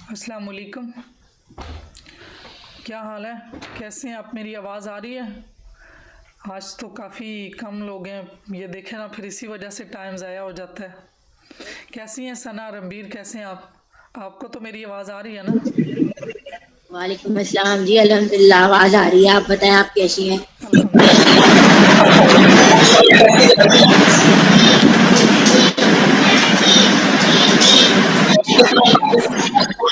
अस्सलाम वालेकुम। क्या हाल है? कैसे हैं आप? मेरी आवाज़ आ रही है? आज तो काफ़ी कम लोग हैं, ये देखें ना, फिर इसी वजह से टाइम ज़ाया हो जाता है। कैसी हैं सना, रणबीर, कैसे हैं आप? आपको तो मेरी आवाज़ आ रही है ना? वालेकुम अस्सलाम जी। अल्हम्दुलिल्लाह आवाज आ रही है। आप बताएं, आप कैसी हैं? अल्हम्दुलिल्लाह मैं भी ठीक हूँ। चलो शुरू करते हैं फिर।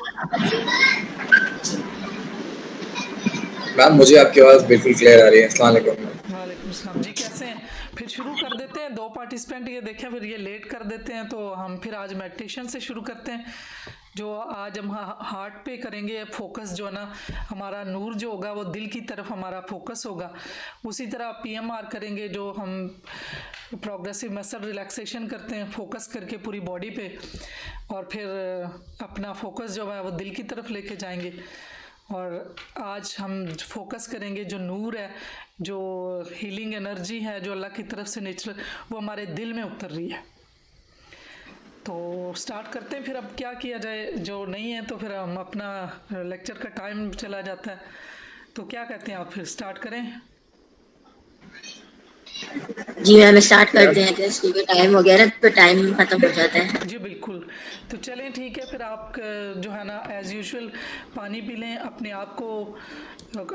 मैम मुझे आपकी आवाज़ बिल्कुल क्लियर आ रही है। अस्सलाम वालेकुम मैम। वालेकुम सलाम जी, कैसे हैं? फिर शुरू कर देते हैं। दो पार्टिसिपेंट ये देखें, फिर ये लेट कर देते हैं, तो हम फिर आज मेडिटेशन से शुरू करते हैं। जो आज हम हार्ट पे करेंगे फोकस, जो है ना, हमारा नूर जो होगा वो दिल की तरफ हमारा फोकस होगा। उसी तरह पीएमआर करेंगे, जो हम प्रोग्रेसिव मसल रिलैक्सेशन करते हैं फोकस करके पूरी बॉडी पे, और फिर अपना फोकस जो है वो दिल की तरफ लेके जाएंगे। और आज हम फोकस करेंगे जो नूर है, जो हीलिंग एनर्जी है, जो अल्लाह की तरफ से नेचुरल, वो हमारे दिल में उतर रही है। तो स्टार्ट करते हैं फिर। अब क्या किया जाए, जो नहीं है तो फिर हम अपना लेक्चर का टाइम चला जाता है, तो क्या कहते हैं आप, फिर स्टार्ट करें? जी मैम, स्टार्ट मैम करते हैं। क्या स्कूल का टाइम हो गया ना, तो टाइम खत्म हो जाता है। जी बिल्कुल। तो चलें ठीक है, फिर आप जो है ना एज़ यूजुअल पानी पी लें, अपने आप को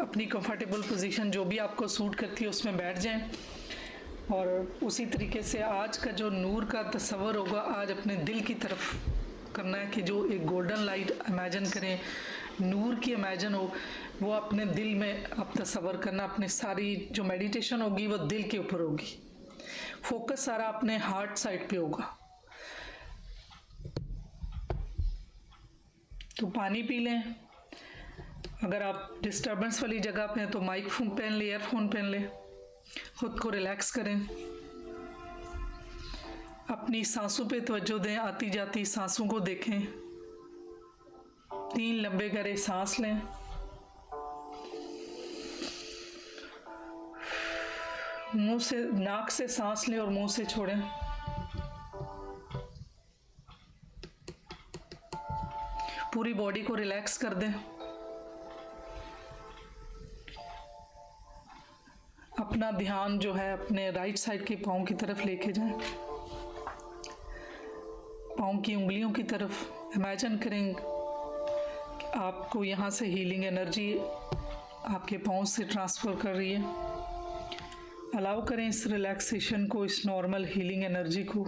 अपनी कंफर्टेबल पोजीशन जो भी आपको सूट करती है उसमें बैठ जाएं। और उसी तरीके से आज का जो नूर का तस्वर होगा, आज अपने दिल की तरफ करना है कि जो एक गोल्डन लाइट इमेजिन करें, नूर की इमेजिन हो, वो अपने दिल में आप तस्वर करना। अपनी सारी जो मेडिटेशन होगी वो दिल के ऊपर होगी, फोकस सारा अपने हार्ट साइड पे होगा। तो पानी पी लें। अगर आप डिस्टरबेंस वाली जगह पे हैं तो माइक फोन पहन ले, ईयरफोन पहन ले, खुद को रिलैक्स करें। अपनी सांसों पे तवज्जो दें, आती जाती सांसों को देखें। 3 लंबे गहरे सांस लें। मुंह से, नाक से सांस लें और मुंह से छोड़ें। पूरी बॉडी को रिलैक्स कर दें। अपना ध्यान जो है अपने राइट साइड के पाँव की तरफ लेके जाएं, पाँव की उंगलियों की तरफ। इमेजिन करें आपको यहाँ से हीलिंग एनर्जी आपके पाँव से ट्रांसफ़र कर रही है। अलाउ करें इस रिलैक्सेशन को, इस नॉर्मल हीलिंग एनर्जी को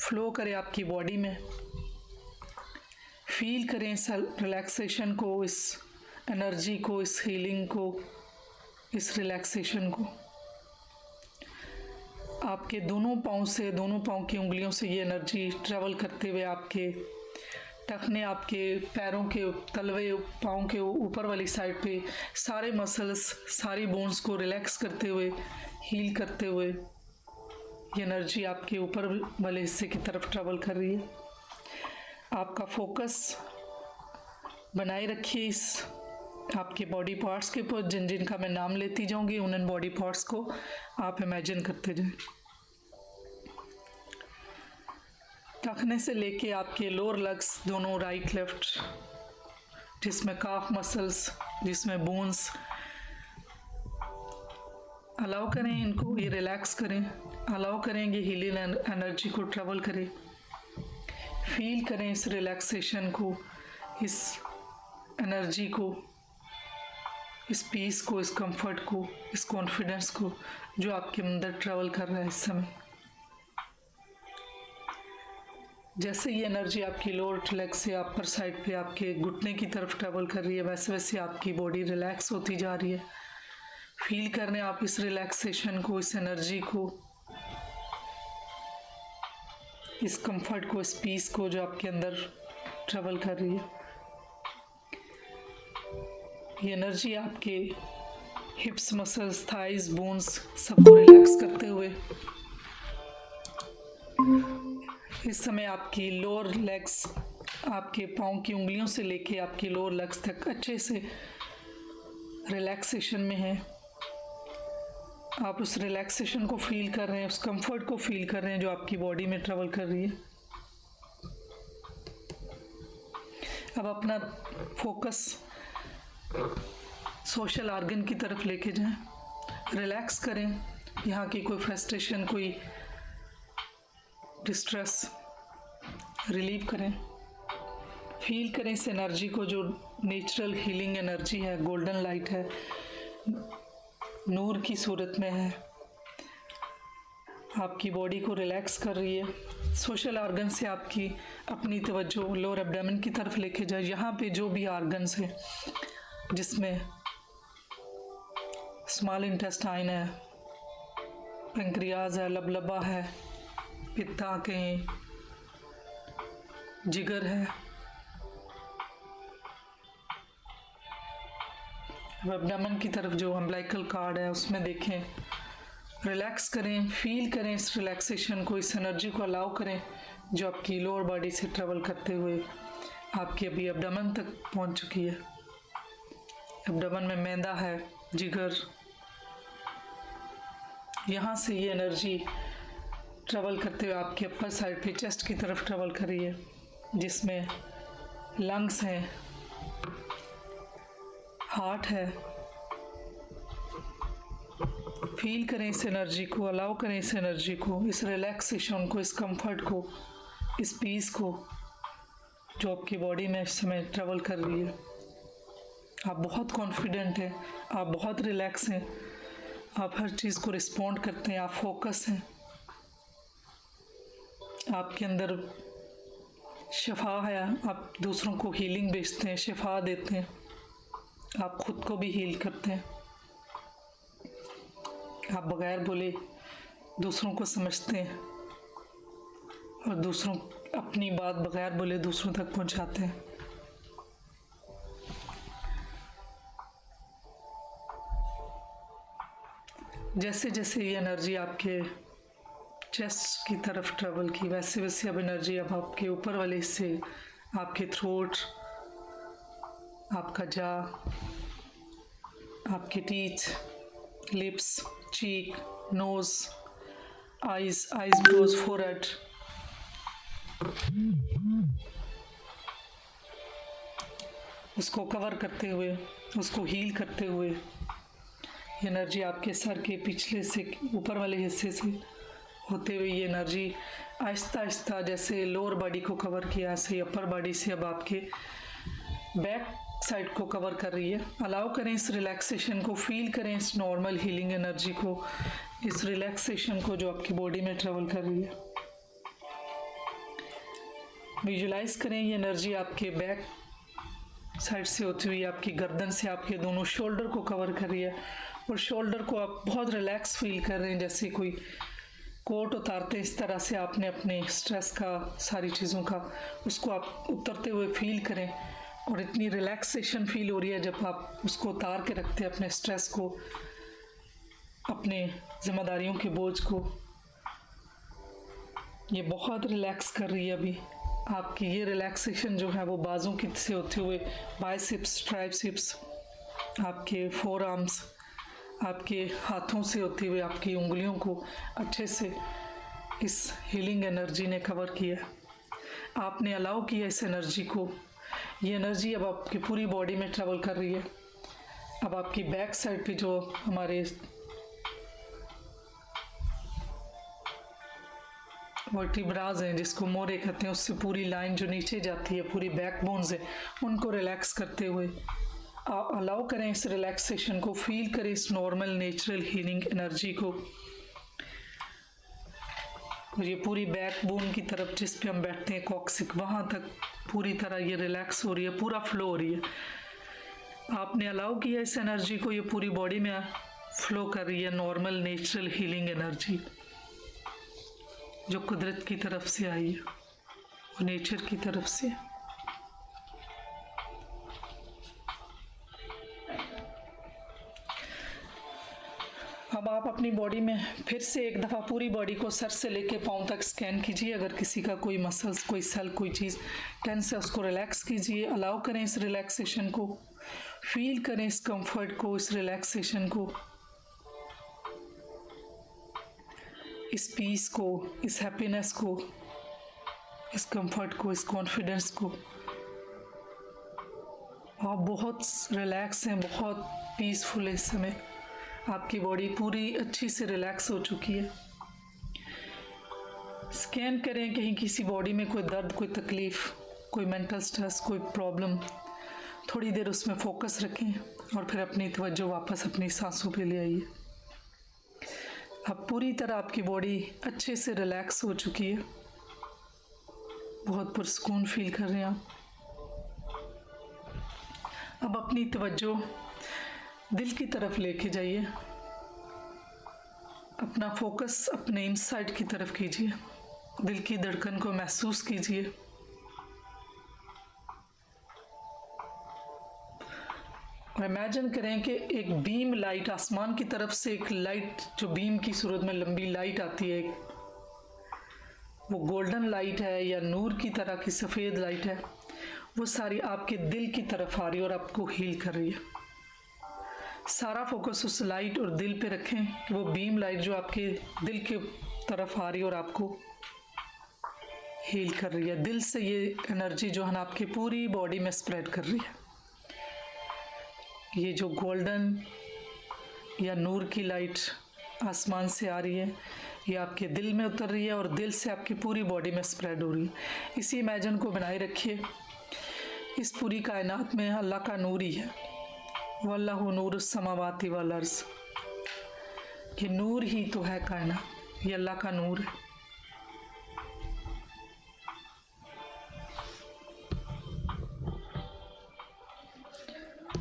फ्लो करे आपकी बॉडी में। फील करें इस रिलैक्सेशन को, इस एनर्जी को, इस हीलिंग को, इस रिलैक्सेशन को। आपके दोनों पाँव से, दोनों पाँव की उंगलियों से ये एनर्जी ट्रेवल करते हुए आपके टखने, आपके पैरों के तलवे, पाँव के ऊपर वाली साइड पे सारे मसल्स, सारी बोन्स को रिलैक्स करते हुए, हील करते हुए ये एनर्जी आपके ऊपर वाले हिस्से की तरफ ट्रेवल कर रही है। आपका फोकस बनाए रखिए इस आपके बॉडी पार्ट्स के ऊपर। जिन जिन का मैं नाम लेती जाऊंगी उन बॉडी पार्ट्स को आप इमेजिन करते जाएं। टखने से लेके आपके लोअर लेग्स दोनों, राइट लेफ्ट, जिसमें काफ मसल्स, जिसमें बोन्स, अलाउ करें इनको, ये रिलैक्स करें। अलाउ करेंगे हीलिंग एनर्जी को ट्रेवल करें। फील करें इस रिलैक्सेशन को, इस एनर्जी को, इस पीस को, इस कंफर्ट को, इस कॉन्फिडेंस को जो आपके अंदर ट्रेवल कर रहा है इस समय। जैसे ये एनर्जी आपकी लोअर लेग से अपर साइड पे आपके घुटने की तरफ ट्रेवल कर रही है, वैसे वैसे आपकी बॉडी रिलैक्स होती जा रही है। फील करने आप इस रिलैक्सेशन को, इस एनर्जी को, इस कंफर्ट को, इस पीस को जो आपके अंदर ट्रेवल कर रही है। ये एनर्जी आपके हिप्स, मसल्स, थाइज, बोन्स सबको रिलैक्स करते हुए इस समय आपकी लोअर लेग्स, आपके पाँव की उंगलियों से लेके आपकी लोअर लेग्स तक अच्छे से रिलैक्सेशन में है। आप उस रिलैक्सेशन को फील कर रहे हैं, उस कंफर्ट को फील कर रहे हैं जो आपकी बॉडी में ट्रेवल कर रही है। अब अपना फोकस सोशल ऑर्गन की तरफ लेके जाएं, रिलैक्स करें, यहाँ की कोई फ्रस्ट्रेशन, कोई डिस्ट्रेस रिलीव करें, फील करें इस एनर्जी को जो नेचुरल हीलिंग एनर्जी है, गोल्डन लाइट है, नूर की सूरत में है, आपकी बॉडी को रिलैक्स कर रही है। सोशल ऑर्गन से आपकी अपनी तवज्जो लोअर एब्डोमेन की तरफ लेके जाए। यहाँ पे जो भी ऑर्गन्स हैं जिसमें स्मॉल इंटेस्टाइन है, पेंक्रियाज है, लबलबा है, पित्ता के, जिगर है, एब्डोमेन की तरफ जो अम्बिलिकल कॉर्ड है उसमें देखें, रिलैक्स करें, फील करें इस रिलैक्सेशन को, इस एनर्जी को अलाउ करें जो आपकी लोअर बॉडी से ट्रेवल करते हुए आपकी अभी एब्डोमेन तक पहुंच चुकी है। एब्डोमेन में मैदा है, जिगर, यहाँ से ये एनर्जी ट्रेवल करते हुए आपके अपर साइड पे चेस्ट की तरफ ट्रेवल कर रही है, जिसमें लंग्स हैं, हार्ट है। फील करें इस एनर्जी को, अलाउ करें इस एनर्जी को, इस रिलैक्सेशन को, इस कंफर्ट को, इस पीस को जो आपकी बॉडी में इस समय ट्रेवल कर रही है। आप बहुत कॉन्फिडेंट हैं, आप बहुत रिलैक्स हैं, आप हर चीज़ को रिस्पॉन्ड करते हैं, आप फोकस हैं, आपके अंदर शिफा है, आप दूसरों को हीलिंग भेजते हैं, शिफा देते हैं, आप खुद को भी हील करते हैं, आप बगैर बोले दूसरों को समझते हैं और दूसरों अपनी बात बगैर बोले दूसरों तक पहुंचाते हैं। जैसे जैसे ये एनर्जी आपके चेस्ट की तरफ ट्रेवल की, वैसे वैसे अब एनर्जी अब आपके ऊपर वाले हिस्से, आपके थ्रोट, आपका जा, आपके टीथ, लिप्स, चीक, नोज, आईज, ब्रोज, फोरहेड, उसको कवर करते हुए, उसको हील करते हुए, एनर्जी आपके सर के पिछले से ऊपर वाले हिस्से से होते हुए ये एनर्जी आहिस्ता आहिस्ता जैसे लोअर बॉडी को कवर किया, ऐसे अपर बॉडी से अब आपके बैक साइड को कवर कर रही है। अलाउ करें इस रिलैक्सेशन को, फील करें इस नॉर्मल हीलिंग एनर्जी को, इस रिलैक्सेशन को जो आपकी बॉडी में ट्रेवल कर रही है। विजुलाइज करें ये एनर्जी आपके बैक साइड से होती हुई आपकी गर्दन से आपके दोनों शोल्डर को कवर कर रही है और शोल्डर को आप बहुत रिलैक्स फील कर रहे हैं, जैसे कोई कोट उतारते हैं इस तरह से आपने अपने स्ट्रेस का, सारी चीज़ों का, उसको आप उतरते हुए फील करें और इतनी रिलैक्सेशन फील हो रही है जब आप उसको उतार के रखते हैं, अपने स्ट्रेस को, अपने जिम्मेदारियों के बोझ को। ये बहुत रिलैक्स कर रही है अभी आपकी। ये रिलैक्सेशन जो है वो बाजू की से होते हुए बाइसेप्स, ट्राइसेप्स, आपके फोर आर्म्स, आपके हाथों से होते हुए आपकी उंगलियों को अच्छे से इस हीलिंग एनर्जी ने कवर किया। आपने अलाउ किया इस एनर्जी को, ये एनर्जी अब आपकी पूरी बॉडी में ट्रेवल कर रही है। अब आपकी बैक साइड पे जो हमारे वर्टिब्राज हैं, जिसको मोरे कहते हैं, उससे पूरी लाइन जो नीचे जाती है, पूरी बैकबोन्स है, उनको रिलैक्स करते हुए आप अलाउ करें इस रिलैक्सेशन को, फील करें इस नॉर्मल नेचुरल हीलिंग एनर्जी को। और ये पूरी बैकबोन की तरफ जिस पे हम बैठते हैं, कॉक्सिक, वहाँ तक पूरी तरह ये रिलैक्स हो रही है, पूरा फ्लो हो रही है। आपने अलाउ किया इस एनर्जी को, ये पूरी बॉडी में फ्लो कर रही है, नॉर्मल नेचुरल हीलिंग एनर्जी जो कुदरत की तरफ से आई है और नेचर की तरफ से। अब आप अपनी बॉडी में फिर से एक दफ़ा पूरी बॉडी को सर से लेके पाँव तक स्कैन कीजिए। अगर किसी का कोई मसल्स, कोई सेल, कोई चीज़ टेंस है, उसको रिलैक्स कीजिए। अलाउ करें इस रिलैक्सेशन को, फील करें इस कंफर्ट को, इस रिलैक्सेशन को, इस पीस को, इस हैप्पीनेस को, इस कंफर्ट को, इस कॉन्फिडेंस को। आप बहुत रिलैक्स हैं, बहुत पीसफुल है इस समय। आपकी बॉडी पूरी अच्छी से रिलैक्स हो चुकी है। स्कैन करें कहीं किसी बॉडी में कोई दर्द, कोई तकलीफ़, कोई मेंटल स्ट्रेस, कोई प्रॉब्लम। थोड़ी देर उसमें फोकस रखें और फिर अपनी तवज्जो वापस अपनी सांसों पे ले आइए। अब पूरी तरह आपकी बॉडी अच्छे से रिलैक्स हो चुकी है, बहुत पुरस्कून फील कर रहे हैं आप। अब अपनी तवज्जो दिल की तरफ लेके जाइए, अपना फोकस अपने इनसाइड की तरफ कीजिए, दिल की धड़कन को महसूस कीजिए। और इमेजिन करें कि एक बीम लाइट आसमान की तरफ से, एक लाइट जो बीम की सूरत में लंबी लाइट आती है, वो गोल्डन लाइट है या नूर की तरह की सफ़ेद लाइट है, वो सारी आपके दिल की तरफ आ रही है और आपको हील कर रही है। सारा फोकस उस लाइट और दिल पे रखें कि वो बीम लाइट जो आपके दिल के तरफ आ रही है और आपको हील कर रही है। दिल से ये एनर्जी जो है ना आपकी पूरी बॉडी में स्प्रेड कर रही है। ये जो गोल्डन या नूर की लाइट आसमान से आ रही है, ये आपके दिल में उतर रही है और दिल से आपकी पूरी बॉडी में स्प्रेड हो रही है। इसी इमेजिन को बनाए रखिए। इस पूरी कायनात में अल्लाह का नूर ही है। वल्लाहु नूरुस समावाति वल अर्ज़। ये नूर ही तो है कायनात, ये अल्लाह का नूर है।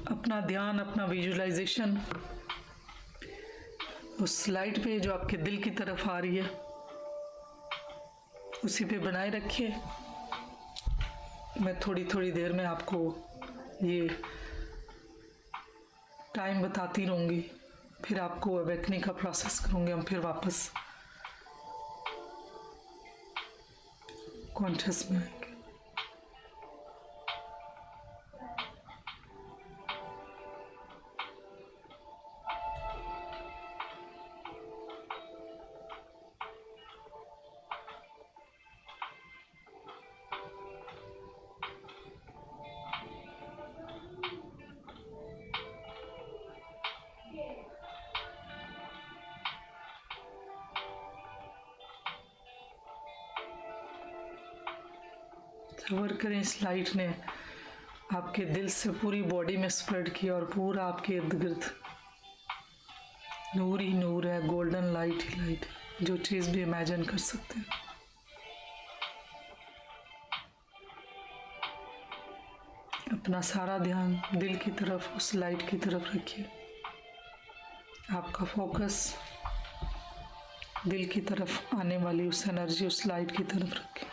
अपना ध्यान, अपना विजुअलाइजेशन उस लाइट पे जो आपके दिल की तरफ आ रही है, उसी पे बनाए रखिए। मैं थोड़ी थोड़ी देर में आपको ये टाइम बताती रहूँगी, फिर आपको अवेकनिंग का प्रोसेस करूँगी। हम फिर वापस कॉन्शियस में आएंगे। सबर करें, इस लाइट ने आपके दिल से पूरी बॉडी में स्प्रेड किया और पूरा आपके इर्द गिर्द नूर ही नूर है, गोल्डन लाइट ही लाइट है। जो चीज़ भी इमेजिन कर सकते हैं। अपना सारा ध्यान दिल की तरफ, उस लाइट की तरफ रखिए। आपका फोकस दिल की तरफ आने वाली उस एनर्जी, उस लाइट की तरफ रखिए।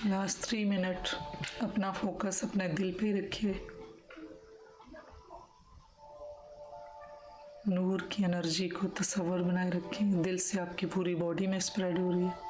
लास्ट 3 मिनट अपना फोकस अपने दिल पे रखिए। नूर की एनर्जी को तसव्वुर बनाए रखें, दिल से आपकी पूरी बॉडी में स्प्रेड हो रही है।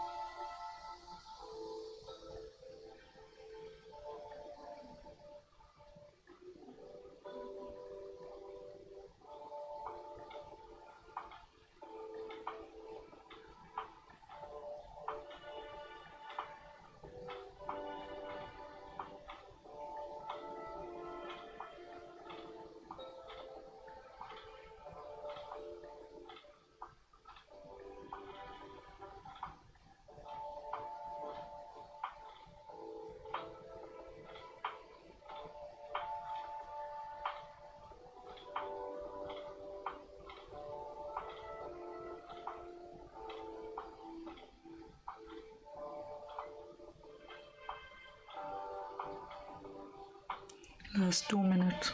Last 2 minute.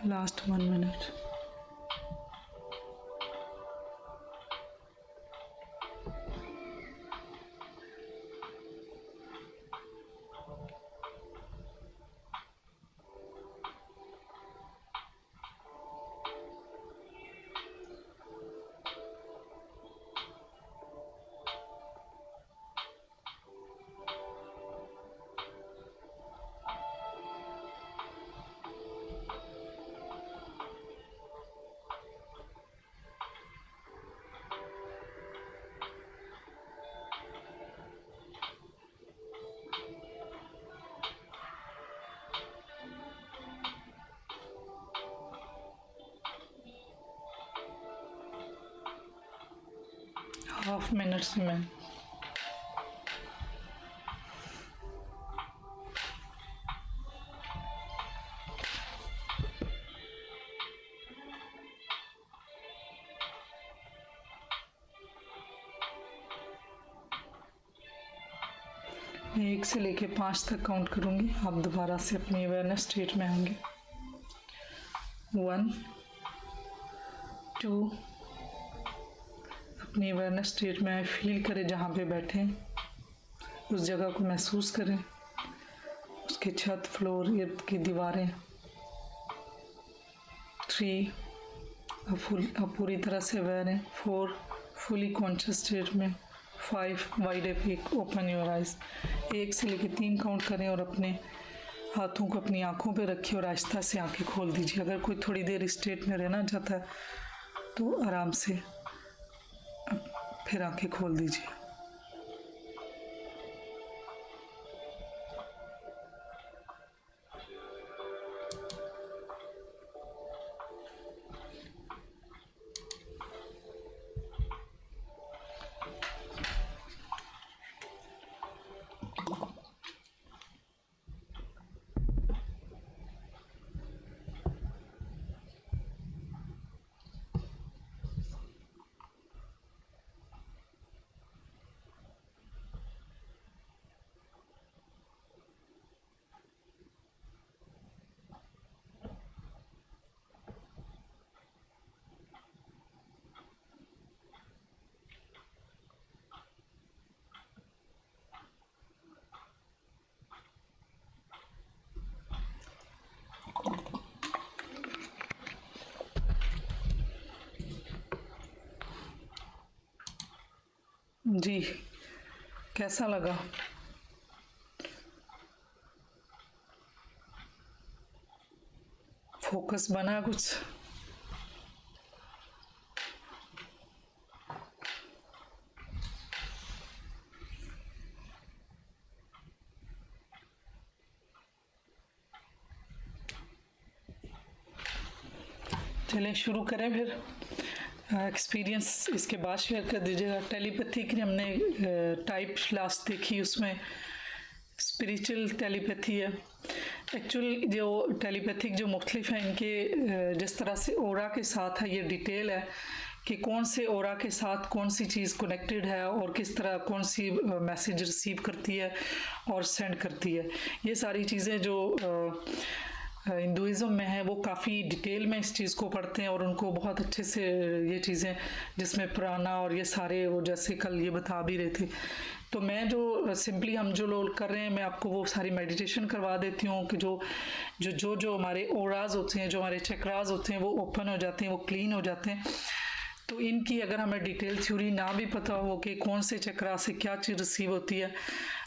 Last 1 minute. Half minute से मैं मैं 1 से लेके 5 तक काउंट करूंगी, आप दोबारा से अपनी अवेयरनेस स्टेट में आएंगे। 1 2। अपनी अवेयरनेस स्टेट में आए, फील करें जहाँ पे बैठे हैं उस जगह को महसूस करें, उसकी छत, फ्लोर, इर्द की दीवारें। 3 अब पूरी तरह से अवेयर हैं। 4 फुली कॉन्शियस स्टेट में। 5 wide awake, open your eyes. 1 से लेकर 3 काउंट करें और अपने हाथों को अपनी आंखों पे रखिए और आहिस्ता से आंखें खोल दीजिए। अगर कोई थोड़ी देर इस स्टेट में रहना चाहता है तो आराम से फिर आंखें खोल दीजिए। जी, कैसा लगा? फोकस बना कुछ? चलें शुरू करें फिर। एक्सपीरियंस इसके बाद शेयर कर दीजिएगा। टेलीपैथी की हमने टाइप लास्ट देखी, उसमें स्पिरिचुअल टेलीपैथी है। एक्चुअल जो टेलीपैथिक जो मुख्तलिफ हैं इनके जिस तरह से ओरा के साथ है, ये डिटेल है कि कौन से ओरा के साथ कौन सी चीज़ कनेक्टेड है और किस तरह कौन सी मैसेज रिसीव करती है और सेंड करती है। ये सारी चीज़ें जो हिंदुज़म में है वो काफ़ी डिटेल में इस चीज़ को पढ़ते हैं और उनको बहुत अच्छे से ये चीज़ें, जिसमें पुराना और ये सारे वो जैसे कल ये बता भी रहे थे। तो मैं जो सिंपली हम जो लोग कर रहे हैं, मैं आपको वो सारी मेडिटेशन करवा देती हूँ कि जो हमारे ओराज होते हैं, जो हमारे चक्रास होते हैं, वो ओपन हो जाते हैं, वो क्लीन हो जाते हैं। तो इनकी अगर हमें डिटेल थ्योरी ना भी पता हो कि कौन से चक्रा से क्या चीज़ रिसीव होती है,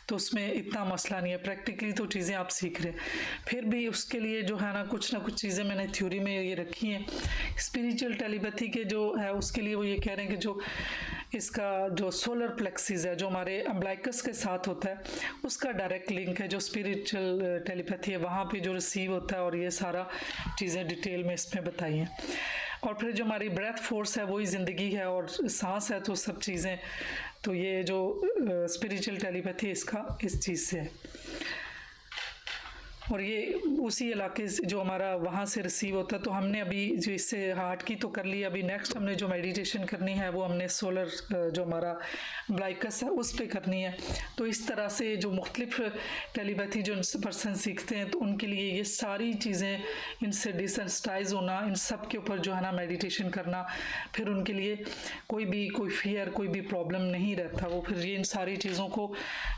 तो उसमें इतना मसला नहीं है। प्रैक्टिकली तो चीज़ें आप सीख रहे हैं, फिर भी उसके लिए जो है ना कुछ चीज़ें मैंने थ्योरी में ये रखी हैं। स्पिरिचुअल टेलीपैथी के जो है उसके लिए वो ये कह रहे हैं कि जो इसका जो सोलर प्लेक्सिस है, जो हमारे अम्बलाइकस के साथ होता है, उसका डायरेक्ट लिंक है। जो स्पिरिचुअल टेलीपैथी है वहाँ पे जो रिसीव होता है, और ये सारा चीज़ें डिटेल में इसमें बताई हैं। और फिर जो हमारी ब्रेथ फोर्स है वही ज़िंदगी है, और सांस है, तो सब चीज़ें। तो ये जो स्पिरिचुअल टेलीपैथी इसका इस चीज़ से है, और ये उसी इलाके से जो हमारा वहाँ से रिसीव होता है। तो हमने अभी जो इससे हार्ट की तो कर ली, अभी नेक्स्ट हमने जो मेडिटेशन करनी है वो हमने सोलर जो हमारा ब्लाइकस है उस पे करनी है। तो इस तरह से जो मुख्तलिफ टेलीपैथी जो पर्सन सीखते हैं, तो उनके लिए ये सारी चीज़ें, इनसे डिसेंसिटाइज होना, इन सब के ऊपर जो है ना मेडिटेशन करना, फिर उनके लिए कोई फियर, कोई भी प्रॉब्लम नहीं रहता। वो फिर ये इन सारी चीज़ों को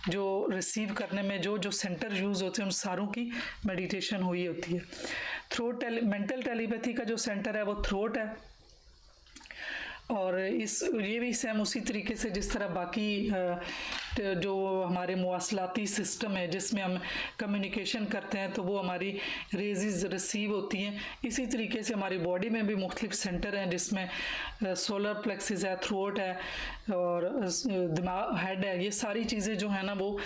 जो रिसीव करने में जो सेंटर यूज़ होते हैं उन सारों की मेडिटेशन हुई होती है। थ्रोट मेंटल टेलीपैथी का जो सेंटर है वो थ्रोट है, और ये भी सेम उसी तरीके से जिस तरह बाकी जो हमारे मुवासलाती सिस्टम है जिसमें हम कम्युनिकेशन करते हैं, तो वो हमारी रेजेस रिसीव होती हैं। इसी तरीके से हमारी बॉडी में भी मुख्तलिफ सेंटर हैं जिसमें सोलर प्लेक्सिस है, थ्रोट है और दिमाग, हेड है। ये सारी चीज़ें जो है ना वो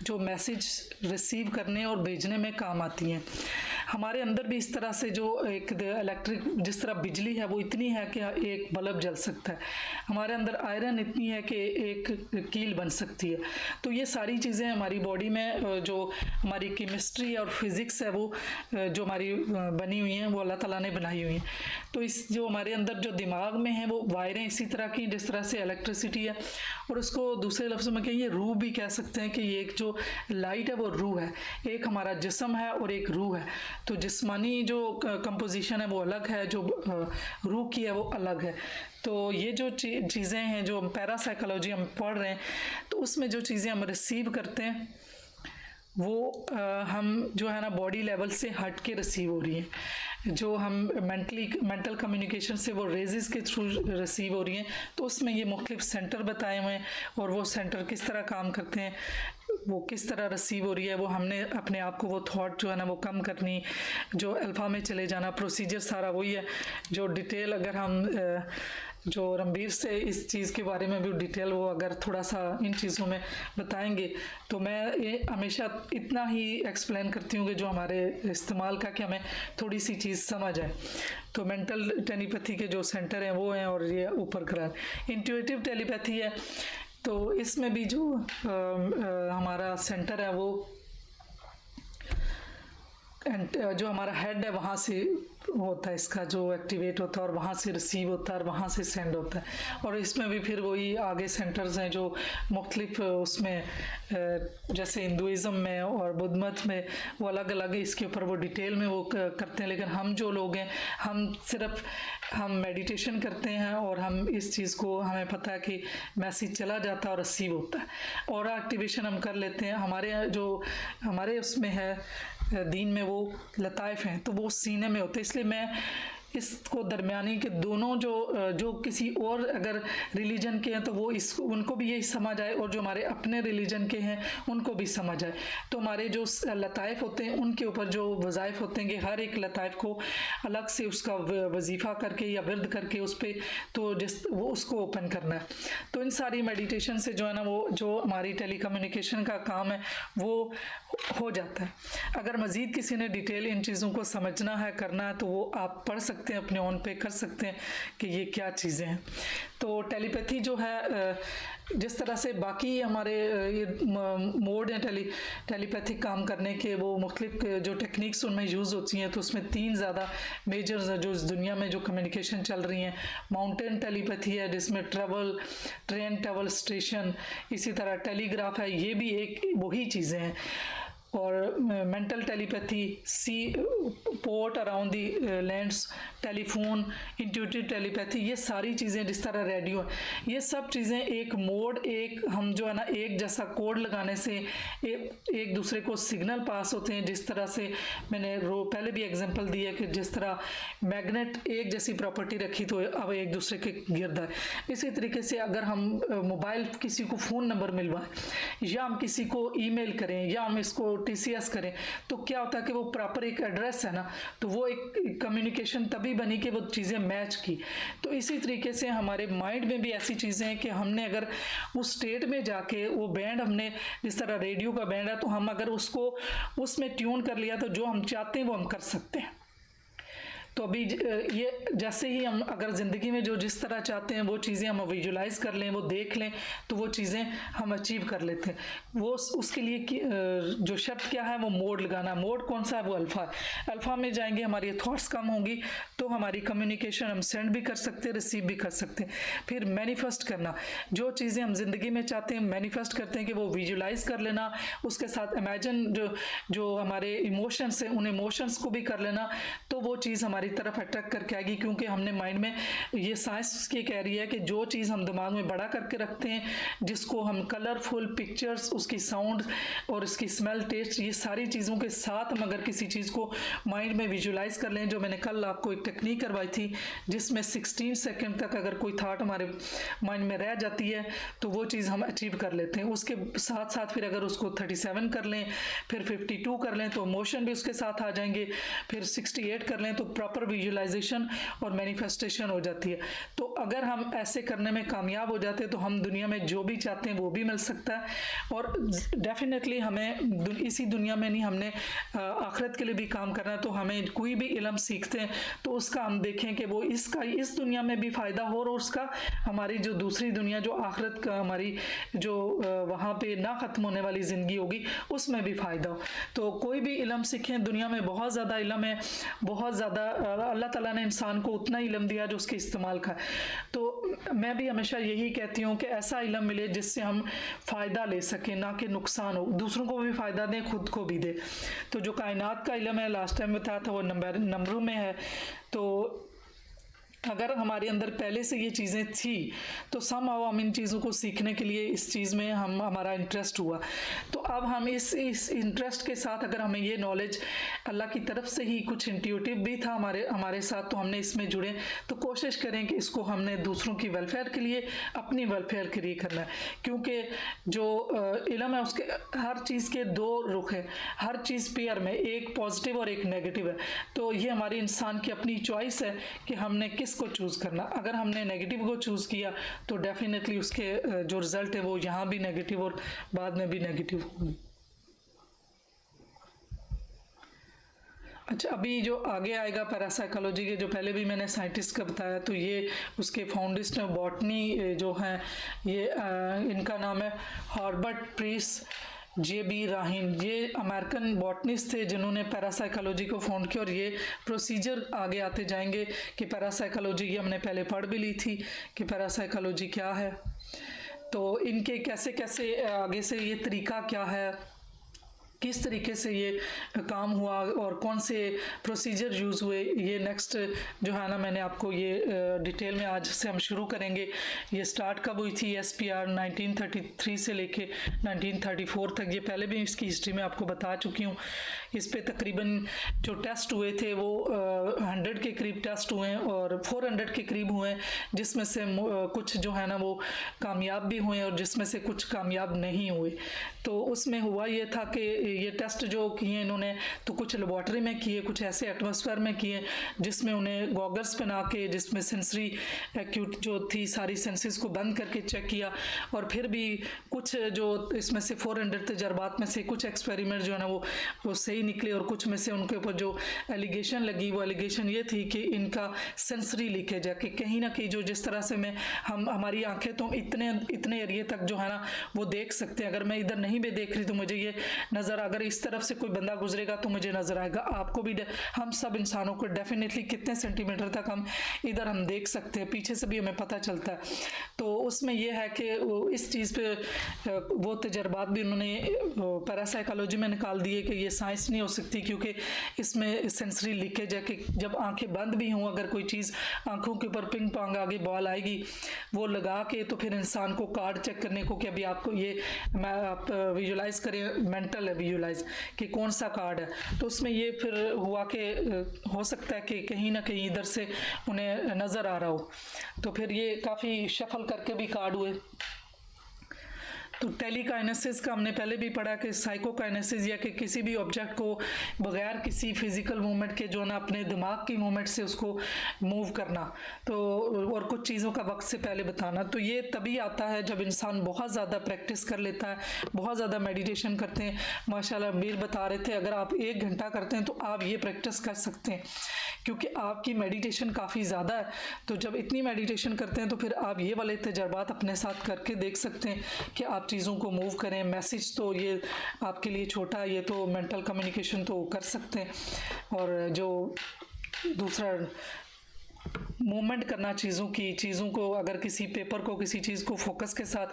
जो मैसेज रिसीव करने और भेजने में काम आती हैं। हमारे अंदर भी इस तरह से जो एक इलेक्ट्रिक, जिस तरह बिजली है वो इतनी है कि एक बल्ब जल सकता है, हमारे अंदर आयरन इतनी है कि एक कील बन सकती है। तो ये सारी चीज़ें हमारी बॉडी में जो हमारी केमिस्ट्री और फिज़िक्स है वो जो हमारी बनी हुई हैं वो अल्लाह ताला ने बनाई हुई हैं। तो इस जो हमारे अंदर जो दिमाग में है वो वायरें इसी तरह की जिस तरह से इलेक्ट्रिसिटी है, और उसको दूसरे लफ्ज़ों में कहिए रूह भी कह सकते हैं कि ये एक जो लाइट है वो रूह है। एक हमारा जिस्म है और एक रूह है। तो जिस्मानी जो कंपोजिशन है वो अलग है, जो रूह की है वो अलग है। तो ये जो चीज़ें हैं जो पैरासाइकोलॉजी हम पढ़ रहे हैं, तो उसमें जो चीज़ें हम रिसीव करते हैं वो हम जो है ना बॉडी लेवल से हट के रिसीव हो रही हैं। जो हम मेंटल कम्युनिकेशन से वो रेजेस के थ्रू रिसीव हो रही हैं। तो उसमें ये मुख्तलिफ सेंटर बताए हुए हैं, और वो सेंटर किस तरह काम करते हैं, वो किस तरह रिसीव हो रही है, वो हमने अपने आप को वो थॉट जो है ना वो कम करनी, जो अल्फ़ा में चले जाना, प्रोसीजर सारा वही है। जो डिटेल अगर हम जो रणबीर से इस चीज़ के बारे में भी डिटेल वो अगर थोड़ा सा इन चीज़ों में बताएंगे, तो मैं ये हमेशा इतना ही एक्सप्लेन करती हूँ कि जो हमारे इस्तेमाल का कि हमें थोड़ी सी चीज़ समझ आए। तो मेंटल टेलीपैथी के जो सेंटर हैं वो हैं, और ये ऊपर करा इंट्यूटिव टेलीपैथी है। तो इसमें भी जो हमारा सेंटर है वो जो हमारा हेड है वहाँ से होता है, इसका जो एक्टिवेट होता है, और वहाँ से रिसीव होता है और वहाँ से सेंड होता है। और इसमें भी फिर वही आगे सेंटर्स हैं जो मुख्तलिफ उसमें जैसे हिंदुज़म में और बुद्ध मत में वो अलग अलग है। इसके ऊपर वो डिटेल में वो करते हैं, लेकिन हम जो लोग हैं हम मेडिटेशन करते हैं, और हम इस चीज़ को हमें पता है कि मैसेज चला जाता है और रिसीव होता है। और एक्टिवेशन हम कर लेते हैं। हमारे उसमें है दीन में वो लताइफ हैं, तो वो सीने में होते हैं। इसलिए मैं इसको दरमियानी के दोनों जो किसी और अगर रिलीजन के हैं तो वो उनको भी यही समझ आए, और जो हमारे अपने रिलीजन के हैं उनको भी समझ आए। तो हमारे जो लताइफ होते हैं उनके ऊपर जो वज़ाइफ होते हैं कि हर एक लताइफ को अलग से उसका वजीफ़ा करके या विर्द करके उस पर तो वो उसको ओपन करना है। तो इन सारी मेडिटेशन से जो है ना वो जो हमारी टेलीकम्युनिकेशन का काम है वो हो जाता है। अगर मज़ीद किसी ने डिटेल इन चीज़ों को समझना है, करना है, तो वो आप पढ़ सकते सकते हैं, अपने ऑन पे कर सकते हैं कि ये क्या चीज़ें हैं। तो टेलीपैथी जो है जिस तरह से बाकी हमारे ये मोड हैं टेलीपैथिक काम करने के, वो मुख्तलिफ जो टेक्निक्स उनमें यूज़ होती हैं, तो उसमें 3 ज़्यादा मेजर्स हैं जो इस दुनिया में जो कम्युनिकेशन चल रही हैं। माउंटेन टेलीपैथी है जिसमें ट्रेन ट्रैवल स्टेशन, इसी तरह टेलीग्राफ है, ये भी एक वही चीज़ें हैं। और mental telepathy, sea port around the lands, telephone, intuitive telepathy, ये सारी चीज़ें, जिस तरह रेडियो, ये सब चीज़ें एक मोड, एक हम जो है ना एक जैसा कोड लगाने से एक दूसरे को सिग्नल पास होते हैं। जिस तरह से मैंने पहले भी एग्जांपल दिया कि जिस तरह मैग्नेट एक जैसी प्रॉपर्टी रखी तो अब एक दूसरे के गिर्द है, इसी तरीके से अगर हम मोबाइल किसी को फ़ोन नंबर मिलवाएं या हम किसी को ईमेल करें या हम इसको TCS करें, तो क्या होता है कि वो प्रॉपर एक एड्रेस है ना, तो वो एक कम्युनिकेशन तभी बनी कि वो चीज़ें मैच की। तो इसी तरीके से हमारे माइंड में भी ऐसी चीज़ें हैं कि हमने अगर उस स्टेट में जाके वो बैंड, हमने जिस तरह रेडियो का बैंड है, तो हम अगर उसको उसमें ट्यून कर लिया तो जो हम चाहते हैं वो हम कर सकते हैं। तो अभी ये जैसे ही हम अगर ज़िंदगी में जो जिस तरह चाहते हैं वो चीज़ें हम विजुलाइज कर लें, वो देख लें, तो वो चीज़ें हम अचीव कर लेते हैं। वो उसके लिए जो शर्त क्या है, वो मोड लगाना। मोड कौन सा है? वो अल्फ़ा है। अल्फ़ा में जाएंगे, हमारी थॉट्स कम होंगी, तो हमारी कम्युनिकेशन हम सेंड भी कर सकते हैं, रिसीव भी कर सकते हैं। फिर मैनिफेस्ट करना, जो चीज़ें हम ज़िंदगी में चाहते हैं मैनिफेस्ट करते हैं कि वो विजुलाइज कर लेना, उसके साथ इमेजिन जो हमारे इमोशंस हैं उन इमोशंस को भी कर लेना, तो वो चीज़ हमारी तरफ अट्रैक्ट करके आएगी। क्योंकि हमने माइंड में, ये साइंस की कह रही है कि जो चीज़ हम दिमाग में बड़ा करके रखते हैं, जिसको हम कलरफुल पिक्चर्स, उसकी साउंड और इसकी स्मेल, टेस्ट, ये सारी चीज़ों के साथ हम अगर किसी चीज़ को माइंड में विजुलाइज कर लें, जो मैंने कल आपको एक टेक्निक करवाई थी जिसमें 16 सेकंड तक अगर कोई थाट हमारे माइंड में रह जाती है तो वो चीज़ हम अचीव कर लेते हैं। उसके साथ साथ फिर अगर उसको 37 कर लें, फिर 52 कर लें, तो इमोशन भी उसके साथ आ जाएंगे, फिर 68 कर लें, तो प्रॉपर विजुलाइजेशन और मैनिफेस्टेशन हो जाती है। तो अगर हम ऐसे करने में कामयाब हो जाते हैं तो हम दुनिया में जो भी चाहते हैं वो भी मिल सकता है। और डेफिनेटली हमें इसी दुनिया में नहीं, हमने आखिरत के लिए भी काम करना है। तो हमें कोई भी इल्म सीखते हैं तो उसका हम देखें कि वो इसका इस दुनिया में भी फ़ायदा हो और उसका हमारी जो दूसरी दुनिया, जो आखिरत का हमारी जो वहाँ पे ना ख़त्म होने वाली ज़िंदगी होगी, उसमें भी फ़ायदा हो। तो कोई भी इल्म सीखें, दुनिया में बहुत ज़्यादा इल्म है, बहुत ज़्यादा अल्लाह ताला ने इंसान को उतना इल्म दिया जो उसके इस्तेमाल का। तो मैं भी हमेशा यही कहती हूँ कि ऐसा इल्म मिले जिससे हम फ़ायदा ले सकें, ना कि नुकसान हो, दूसरों को भी फ़ायदा दें, खुद को भी दे। तो जो कायनात का इल्म है, लास्ट टाइम बताया था, वो नंबरों में है। तो अगर हमारे अंदर पहले से ये चीज़ें थी तो समहाउ हम इन चीज़ों को सीखने के लिए इस चीज़ में हमारा इंटरेस्ट हुआ। तो अब हम इस इंटरेस्ट के साथ, अगर हमें ये नॉलेज अल्लाह की तरफ से ही कुछ इंट्यूटिव भी था हमारे साथ, तो हमने इसमें जुड़े, तो कोशिश करें कि इसको हमने दूसरों की वेलफेयर के लिए, अपनी वेलफेयर के लिए करना है। क्योंकि जो इल्म है उसके हर चीज़ के 2 रुख है, हर चीज़ पेयर में, एक पॉजिटिव और एक नेगेटिव है। तो ये हमारी इंसान की अपनी चॉइस है कि हमने को चूज़ करना। अगर हमने नेगेटिव को चूज़ किया तो डेफिनेटली उसके जो रिजल्ट है वो यहाँ भी नेगेटिव और बाद में भी नेगेटिव होंगे। अच्छा, अभी जो आगे आएगा पैरासाइकोलॉजी के, जो पहले भी मैंने साइंटिस्ट का बताया, तो ये उसके फाउंडिस्ट बॉटनी जो हैं, ये इनका नाम है हॉर्बर्ट प्रीस JB राहिन। ये अमेरिकन बॉटनिस्ट थे जिन्होंने पैरासाइकोलॉजी को फाउंड किया। और ये प्रोसीजर आगे आते जाएंगे कि पैरासाइकोलॉजी की हमने पहले पढ़ भी ली थी कि पैरासाइकोलॉजी क्या है, तो इनके कैसे कैसे आगे से ये तरीका क्या है, किस तरीके से ये काम हुआ और कौन से प्रोसीजर यूज़ हुए, ये नेक्स्ट जो है ना, मैंने आपको ये डिटेल में आज से हम शुरू करेंगे। ये स्टार्ट कब हुई थी SPR 1933 से लेके 1934 तक, ये पहले भी इसकी हिस्ट्री में आपको बता चुकी हूँ। इस पे तकरीबन जो टेस्ट हुए थे वो 100 के करीब टेस्ट हुए हैं और 400 के करीब हुए हैं, जिसमें से कुछ जो है ना वो कामयाब भी हुए और जिसमें से कुछ कामयाब नहीं हुए। तो उसमें हुआ ये था कि ये टेस्ट जो किए इन्होंने तो कुछ लेबॉर्ट्री में किए, कुछ ऐसे एटमॉस्फेयर में किए जिसमें उन्हें गॉगल्स पहना के, जिसमें सेंसरी एक्यूट जो थी सारी सेंसेस को बंद करके चेक किया। और फिर भी कुछ जो इसमें से 400 तजर्बात में से कुछ एक्सपेरिमेंट जो है ना वो सही निकले, और कुछ में से उनके ऊपर जो एलिगेशन लगी वो एलिगेशन ये थी कि इनका सेंसरी लीकेज है, कि कहीं ना कहीं जो जिस तरह से मैं हमारी आंखें तो इतने एरिए तक जो है ना वो देख सकते हैं। अगर मैं इधर नहीं भी देख रही तो मुझे ये नज़र, अगर इस तरफ से कोई बंदा गुजरेगा तो मुझे नज़र आएगा, आपको भी, हम सब इंसानों को डेफिनेटली कितने सेंटीमीटर तक हम इधर हम देख सकते हैं, पीछे से भी हमें पता चलता है। तो उसमें यह है कि इस चीज़ पे वो तजर्बात भी उन्होंने पैरासाइकोलॉजी में निकाल दिए कि ये साइंस नहीं हो सकती, क्योंकि इसमें सेंसरी लीकेज है कि जब आंखें बंद भी हों, अगर कोई चीज़ आंखों के ऊपर पिंग पोंग आगे बॉल आएगी वो लगा के, तो फिर इंसान को कार्ड चेक करने को कि अभी आपको ये आप विजुलाइज करें, मेंटल है विजुलाइज कि कौन सा कार्ड है। तो उसमें ये फिर हुआ कि हो सकता है कि कहीं ना कहीं इधर से उन्हें नज़र आ रहा हो, तो फिर ये काफ़ी शफल करके भी कार्ड हुए। तो टेलीकाइनेसिस का हमने पहले भी पढ़ा कि साइकोकाइनेसिस, या कि किसी भी ऑब्जेक्ट को बगैर किसी फिजिकल मूवमेंट के जो ना अपने दिमाग की मूवमेंट से उसको मूव करना, तो और कुछ चीज़ों का वक्त से पहले बताना। तो ये तभी आता है जब इंसान बहुत ज़्यादा प्रैक्टिस कर लेता है, बहुत ज़्यादा मेडिटेशन करते हैं। माशाल्लाह मीर बता रहे थे अगर आप 1 घंटा करते हैं तो आप ये प्रैक्टिस कर सकते हैं, क्योंकि आपकी मेडिटेशन काफ़ी ज़्यादा है। तो जब इतनी मेडिटेशन करते हैं तो फिर आप ये वाले तजर्बात अपने साथ करके देख सकते हैं कि आप चीज़ों को मूव करें। मैसेज तो ये आपके लिए छोटा है, ये तो मेंटल कम्युनिकेशन तो कर सकते हैं। और जो दूसरा मूवमेंट करना चीज़ों को, अगर किसी पेपर को, किसी चीज़ को फोकस के साथ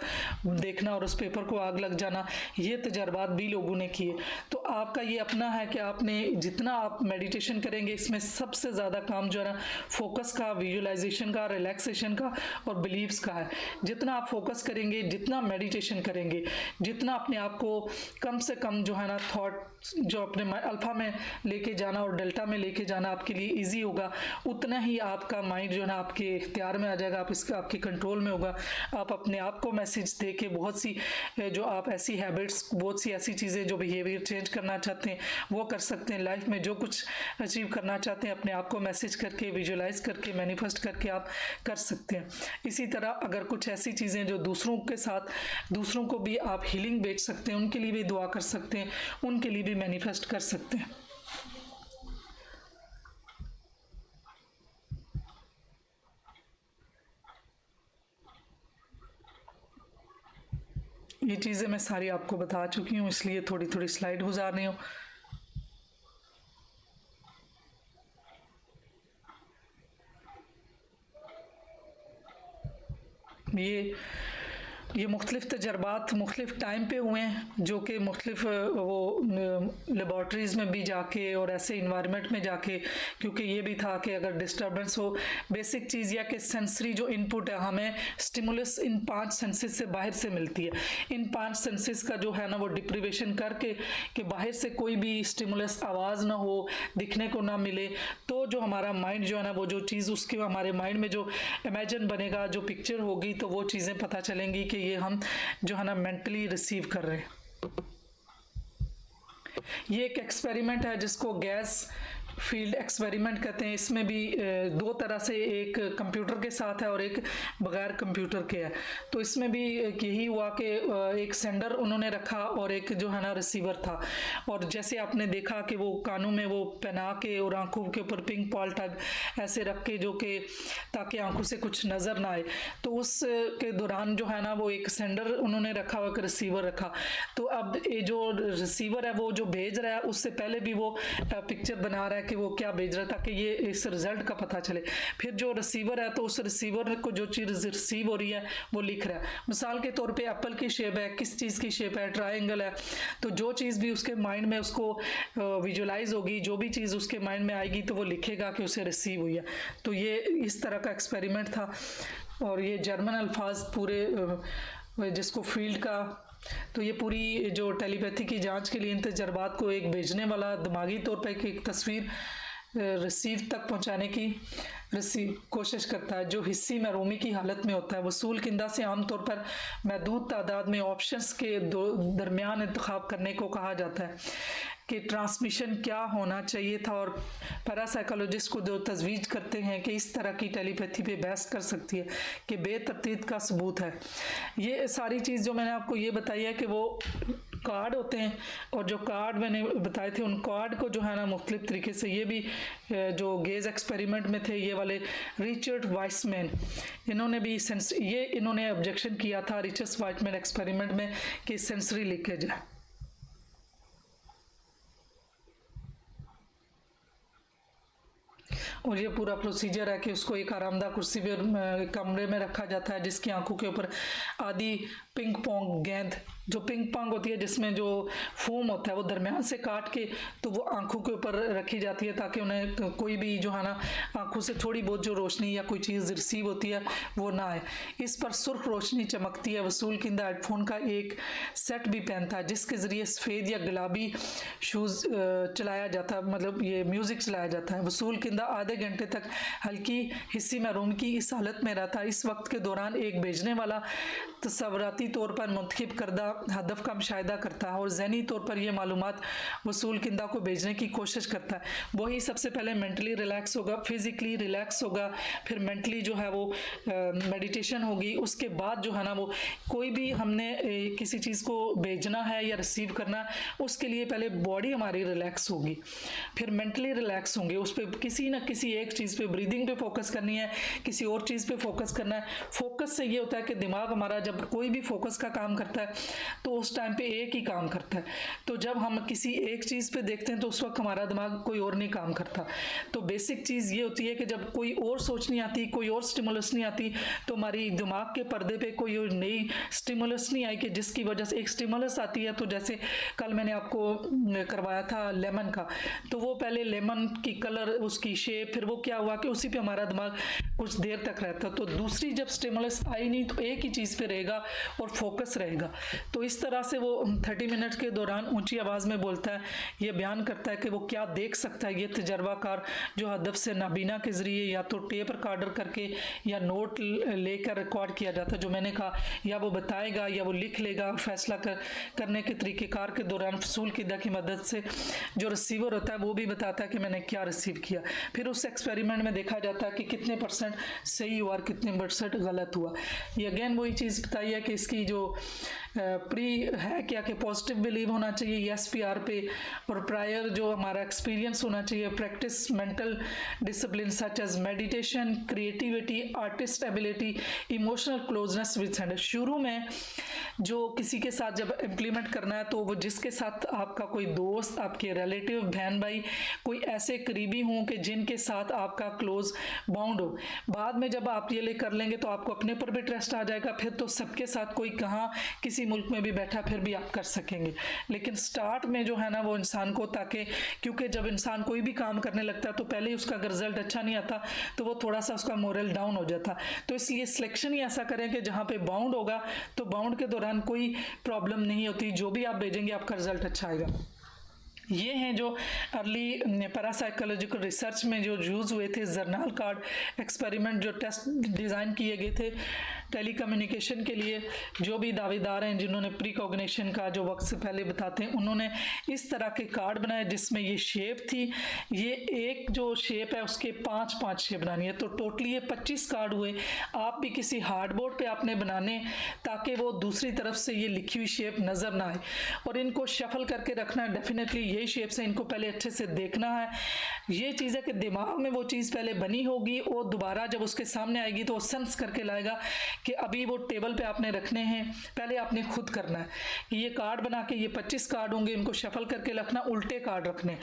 देखना और उस पेपर को आग लग जाना, ये तजर्बात भी लोगों ने किए। तो आपका ये अपना है कि आपने जितना आप मेडिटेशन करेंगे, इसमें सबसे ज़्यादा काम जो है ना फोकस का, विजुलाइजेशन का, रिलैक्सेशन का और बिलीव्स का है। जितना आप फोकस करेंगे, जितना मेडिटेशन करेंगे, जितना अपने आप को कम से कम जो है ना थॉट जो अपने अल्फा में लेके जाना और डेल्टा में लेके जाना आपके लिए ईजी होगा, उतना ही आपका माइंड जो है ना आपके इख्तियार में आ जाएगा, आप इसका आपके कंट्रोल में होगा। आप अपने आप को मैसेज दे के बहुत सी जो आप ऐसी हैबिट्स, बहुत सी ऐसी चीज़ें जो बिहेवियर चेंज करना चाहते हैं वो कर सकते हैं। लाइफ में जो कुछ अचीव करना चाहते हैं अपने आप को मैसेज करके, विजुलाइज करके, मैनिफेस्ट करके आप कर सकते हैं। इसी तरह अगर कुछ ऐसी चीज़ें जो दूसरों के साथ, दूसरों को भी आप हीलिंग बेच सकते हैं, उनके लिए भी दुआ कर सकते हैं, उनके लिए भी मैनिफेस्ट कर सकते हैं। ये चीज़ें मैं सारी आपको बता चुकी हूँ, इसलिए थोड़ी थोड़ी स्लाइड गुजार रही हूँ। ये मुख्तलिफ़ तजर्बात मुख्तलिफ़ टाइम पे हुए हैं, जो कि मुख्तलिफ़ वो लेबॉर्ट्रीज़ में भी जाके और ऐसे इन्वायरमेंट में जाके, क्योंकि ये भी था कि अगर डिस्टर्बेंस हो, बेसिक चीज़ यह कि सेंसरी जो इनपुट है हमें स्टिमुलस इन 5 सेंसेस से बाहर से मिलती है। इन 5 सेंसेस का जो है ना वो डिप्रीवेशन करके कि बाहर से कोई भी स्टिमुलस, आवाज़ ना हो, दिखने को ना मिले, तो जो हमारा माइंड जो है ना वो जो चीज़ उसके हमारे माइंड में जो इमेजिन बनेगा, जो पिक्चर होगी, तो वो चीज़ें पता चलेंगी कि ये हम जो है ना मेंटली रिसीव कर रहे हैं। ये एक एक्सपेरिमेंट है जिसको गैस फील्ड एक्सपेरिमेंट कहते हैं। इसमें भी 2 तरह से, एक कंप्यूटर के साथ है और एक बगैर कंप्यूटर के है। तो इसमें भी यही हुआ कि एक सेंडर उन्होंने रखा और एक जो है ना रिसीवर था, और जैसे आपने देखा कि वो कानों में वो पहना के और आंखों के ऊपर पिंक पॉल टग ऐसे रख के, जो कि ताकि आंखों से कुछ नज़र ना आए। तो उस के दौरान जो है ना वो एक सेंडर उन्होंने रखा और एक रिसीवर रखा। तो अब ये जो रिसीवर है वो जो भेज रहा है, उससे पहले भी वो पिक्चर बना रहा है कि वो क्या भेज रहा है, ताकि ये इस रिजल्ट का पता चले। फिर जो रिसीवर है तो उस रिसीवर को जो चीज़ रिसीव हो रही है वो लिख रहा है। मिसाल के तौर पे एप्पल की शेप है, किस चीज़ की शेप है, ट्रायंगल है। तो जो चीज़ भी उसके माइंड में उसको विजुलाइज होगी, जो भी चीज़ उसके माइंड में आएगी, तो वो लिखेगा कि उसे रिसीव हुई है। तो ये इस तरह का एक्सपेरिमेंट था, और ये जर्मन अल्फाज पूरे जिसको फील्ड का, तो ये पूरी जो टेलीपैथी की जांच के लिए इन तजर्बात को एक भेजने वाला दिमागी तौर पर एक तस्वीर रिसीव तक पहुंचाने की कोशिश करता है। जो हिस्सी महरूमी की हालत में होता है, वसूल किंदा से आमतौर पर महदूद तादाद में ऑप्शंस के दरमियान इंतखाब करने को कहा जाता है कि ट्रांसमिशन क्या होना चाहिए था, और पैरासाइकोलॉजिस्ट को जो तजवीज़ करते हैं कि इस तरह की टेलीपैथी पे बहस कर सकती है कि बेतरतीब का सबूत है। ये सारी चीज़ जो मैंने आपको ये बताई है कि वो कार्ड होते हैं, और जो कार्ड मैंने बताए थे उन कार्ड को जो है ना मुख्तलिफ तरीके से, ये भी जो गेज एक्सपेरिमेंट में थे ये वाले रिचर्ड वाइसमैन, इन्होंने भी इन्होंने ऑब्जेक्शन किया था रिचर्ड वाइसमैन एक्सपेरिमेंट में कि सेंसरी लीकेज है। और ये पूरा प्रोसीजर है कि उसको एक आरामदा कुर्सी पे कमरे में रखा जाता है जिसकी आंखों के ऊपर आधी पिंग पोंग गेंद, जो पिंग पोंग होती है जिसमें जो फोम होता है वो दरमियान से काट के तो वो आंखों के ऊपर रखी जाती है ताकि उन्हें कोई भी जो है ना आंखों से थोड़ी बहुत जो रोशनी या कोई चीज़ रिसीव होती है वो ना आए। इस पर सुर्ख रोशनी चमकती है। वसूल किंदा हेडफोन का एक सेट भी पहनता है जिसके ज़रिए सफ़ेद या गुलाबी शूज़ चलाया जाता है, मतलब ये म्यूज़िक चलाया जाता है। वसूल किंदा आधे घंटे तक हल्की हिस्सी महरूम की इस हालत में रहता है। इस वक्त के दौरान एक भेजने वाला तस्वराती तौर पर मुंतखब करदा हदफ का मुशाहिदा करता है और ज़हनी तौर पर यह मालूमात वसूल किंदा को भेजने की कोशिश करता है। वही सबसे पहले मेंटली रिलैक्स होगा, फिज़िकली रिलैक्स होगा, फिर मेंटली जो है वो मेडिटेशन होगी। उसके बाद जो है ना वो कोई भी हमने किसी चीज़ को भेजना है या रिसीव करना, उसके लिए पहले बॉडी हमारी रिलैक्स होगी, फिर मेंटली रिलैक्स होंगे। उस पर किसी ना किसी एक चीज़ पे, ब्रीदिंग पे फोकस करनी है, किसी और चीज़ पे फोकस करना है। फोकस से ये होता है कि दिमाग हमारा जब कोई भी फोकस का काम करता है तो उस टाइम पे एक ही काम करता है। तो जब हम किसी एक चीज़ पे देखते हैं तो उस वक्त हमारा दिमाग कोई और नहीं काम करता। तो बेसिक चीज़ ये होती है कि जब कोई और सोच नहीं आती, कोई और स्टिमुलस नहीं आती, तो हमारी दिमाग के पर्दे पे कोई नई स्टिमुलस नहीं आई कि जिसकी वजह से एक स्टिमुलस आती है। तो जैसे कल मैंने आपको करवाया था लेमन का, तो वो पहले लेमन की कलर, उसकी शेप, फिर वो क्या हुआ कि उसी पे हमारा दिमाग कुछ देर तक रहता। तो दूसरी जब स्टिमुलस आई नहीं तो एक ही चीज़ पे रहेगा और फोकस रहेगा। तो इस तरह से वो 30 मिनट के दौरान ऊंची आवाज़ में बोलता है, ये बयान करता है कि वो क्या देख सकता है। ये तजर्बाकार जो हदफ से नाबीना के ज़रिए या तो टेप रिकॉर्डर करके या नोट लेकर रिकॉर्ड किया जाता है, जो मैंने कहा, या वो बताएगा या वो लिख लेगा। फैसला करने के तरीक़ेकार के दौरान वसूल किदा की मदद से जो रिसीवर होता है वो भी बताता है कि मैंने क्या रिसीव किया। फिर उस एक्सपेरिमेंट में देखा जाता है कि कितने % सही हुआ और कितने % गलत हुआ। ये अगेन वही चीज़ बताई है कि इसकी जो प्री है क्या कि पॉजिटिव बिलीव होना चाहिए ESPR पे, और प्रायर जो हमारा एक्सपीरियंस होना चाहिए, practice mental discipline such as meditation, creativity, artist ability, emotional closeness with hand. शुरू में जो किसी के साथ जब इम्प्लीमेंट करना है तो वो जिसके साथ आपका कोई दोस्त, आपके रिलेटिव, बहन भाई, कोई ऐसे करीबी हों कि जिनके साथ आपका क्लोज बाउंड हो। बाद में जब आप ये ले कर लेंगे तो आपको अपने पर भी ट्रस्ट आ जाएगा, फिर तो सबके साथ कोई कहाँ किसी मुल्क में भी बैठा फिर भी आप कर सकेंगे। लेकिन स्टार्ट में जो है ना वो इंसान को, ताकि क्योंकि जब इंसान कोई भी काम करने लगता है तो पहले ही उसका अगर रिजल्ट अच्छा नहीं आता तो वो थोड़ा सा उसका मोरल डाउन हो जाता। तो इसलिए सिलेक्शन ही ऐसा करें कि जहाँ पे बाउंड होगा तो बाउंड के दौरान कोई प्रॉब्लम नहीं होती, जो भी आप भेजेंगे आपका रिजल्ट अच्छा आएगा। ये हैं जो अर्ली पैरासाइकोलॉजिकल रिसर्च में जो यूज़ हुए थे जर्नल कार्ड एक्सपेरिमेंट, जो टेस्ट डिज़ाइन किए गए थे टेलीकम्युनिकेशन के लिए। जो भी दावेदार हैं जिन्होंने प्रीकॉग्निशन का जो वक्त से पहले बताते हैं, उन्होंने इस तरह के कार्ड बनाए जिसमें ये शेप थी। ये एक जो शेप है उसके 5-5 शेप बनानी है, तो टोटली ये 25 कार्ड हुए। आप भी किसी हार्डबोर्ड पे आपने बनाने ताकि वो दूसरी तरफ से ये लिखी हुई शेप नज़र ना आए, और इनको शफल करके रखना है। डेफिनेटली यही शेप से इनको पहले अच्छे से देखना है। ये चीज़ है कि दिमाग में वो चीज़ पहले बनी होगी और दोबारा जब उसके सामने आएगी तो वो सेंस करके लाएगा कि अभी वो टेबल पे आपने रखने हैं। पहले आपने खुद करना है कि ये कार्ड बना के, ये 25 कार्ड होंगे, इनको शफल करके रखना, उल्टे कार्ड रखने।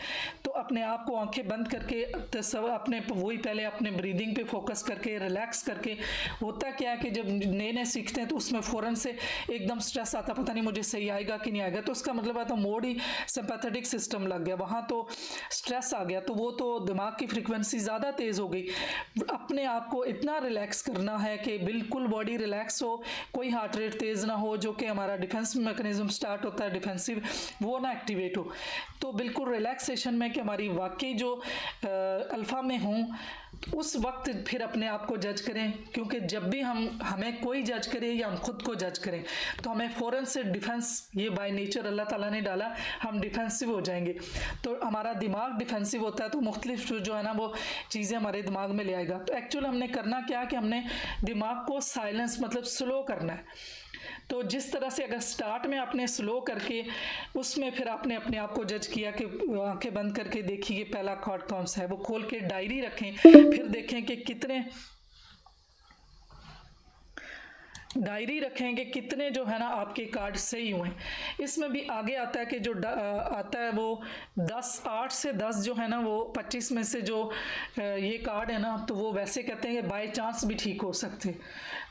तो अपने आप को आंखें बंद करके अपने वही पहले अपने ब्रीदिंग पे फोकस करके रिलैक्स करके। होता क्या है कि जब नए नए सीखते हैं तो उसमें फ़ौरन से एकदम स्ट्रेस आता, पता नहीं मुझे सही आएगा कि नहीं आएगा, तो उसका मतलब है तो मोड ही सिंपैथेटिक सिस्टम लग गया, वहाँ तो स्ट्रेस आ गया, तो वो तो दिमाग की फ्रीक्वेंसी ज़्यादा तेज़ हो गई। अपने आप को इतना रिलैक्स करना है कि बिल्कुल बॉडी बॉडी रिलैक्स हो, कोई हार्ट रेट तेज़ ना हो, जो कि हमारा डिफेंस मैकेनिज्म स्टार्ट होता है डिफेंसिव, वो ना एक्टिवेट हो। तो बिल्कुल रिलैक्सेशन में कि हमारी वाकई जो अल्फ़ा में हूँ, उस वक्त फिर अपने आप को जज करें, क्योंकि जब भी हमें कोई जज करे या हम खुद को जज करें तो हमें फ़ौरन से डिफेंस, ये बाय नेचर अल्लाह ताला ने डाला, हम डिफेंसिव हो जाएंगे। तो हमारा दिमाग डिफेंसिव होता है तो मुख्तलिफ जो है ना वो चीज़ें हमारे दिमाग में ले आएगा। तो एक्चुअल हमने करना क्या है कि हमने दिमाग को साइलेंस मतलब स्लो करना है। तो जिस तरह से अगर स्टार्ट में आपने स्लो करके उसमें फिर आपने अपने आप को जज किया कि आंखें बंद करके देखिए पहला कार्ड कौन सा है, वो खोल के डायरी रखें, फिर देखें कि कितने डायरी रखेंगे कितने जो है ना आपके कार्ड सही हुए। इसमें भी आगे आता है कि जो आता है वो 8 से 10 जो है ना वो 25 में से जो ये कार्ड है ना, तो वो वैसे कहते हैं कि बाय चांस भी ठीक हो सकते।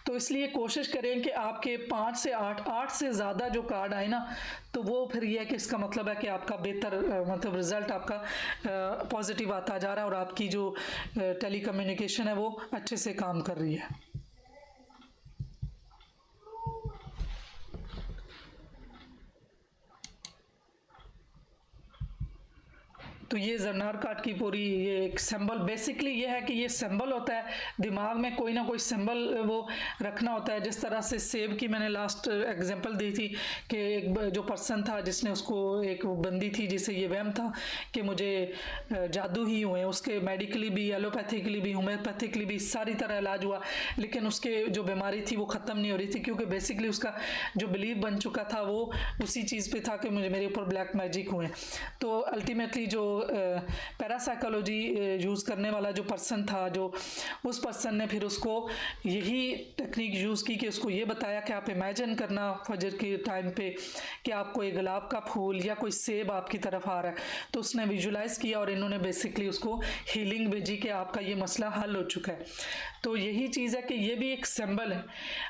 तो इसलिए कोशिश करें कि आपके 5 से 8 से ज़्यादा जो कार्ड आए ना, तो वो फिर ये है कि इसका मतलब है कि आपका बेहतर मतलब रिज़ल्ट आपका पॉजिटिव आता जा रहा है और आपकी जो टेली कम्युनिकेशन है वो अच्छे से काम कर रही है। तो ये जरनार कार्ड की पूरी ये एक सिंबल, बेसिकली ये है कि ये सिंबल होता है, दिमाग में कोई ना कोई सिंबल वो रखना होता है। जिस तरह से सेब की मैंने लास्ट एग्जांपल दी थी कि एक जो पर्सन था जिसने उसको, एक बंदी थी जिसे ये वहम था कि मुझे जादू ही हुए, उसके मेडिकली भी, एलोपैथिकली भी, होम्योपैथिकली भी सारी तरह इलाज हुआ, लेकिन उसके जो बीमारी थी वो ख़त्म नहीं हो रही थी, क्योंकि बेसिकली उसका जो बिलीव बन चुका था वो उसी चीज़ पे था कि मुझे मेरे ऊपर ब्लैक मैजिक हुए। तो अल्टीमेटली जो पैरासाइकोलॉजी यूज़ करने वाला जो पर्सन था, जो उस पर्सन ने फिर उसको यही टेक्निक यूज़ की कि उसको ये बताया कि आप इमेजिन करना फजर के टाइम पे कि आपको एक गुलाब का फूल या कोई सेब आपकी तरफ आ रहा है। तो उसने विजुलाइज़ किया और इन्होंने बेसिकली उसको हीलिंग भेजी कि आपका ये मसला हल हो चुका है। तो यही चीज़ है कि ये भी एक सिंबल है।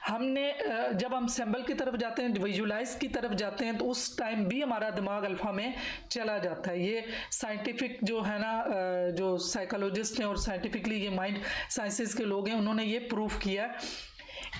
हमने जब हम सिंबल की तरफ जाते हैं, विजुलाइज की तरफ जाते हैं, तो उस टाइम भी हमारा दिमाग अल्फा में चला जाता है। ये साइंटिफिक जो है ना, जो साइकोलॉजिस्ट हैं और साइंटिफिकली ये माइंड साइंसेस के लोग हैं, उन्होंने ये प्रूव किया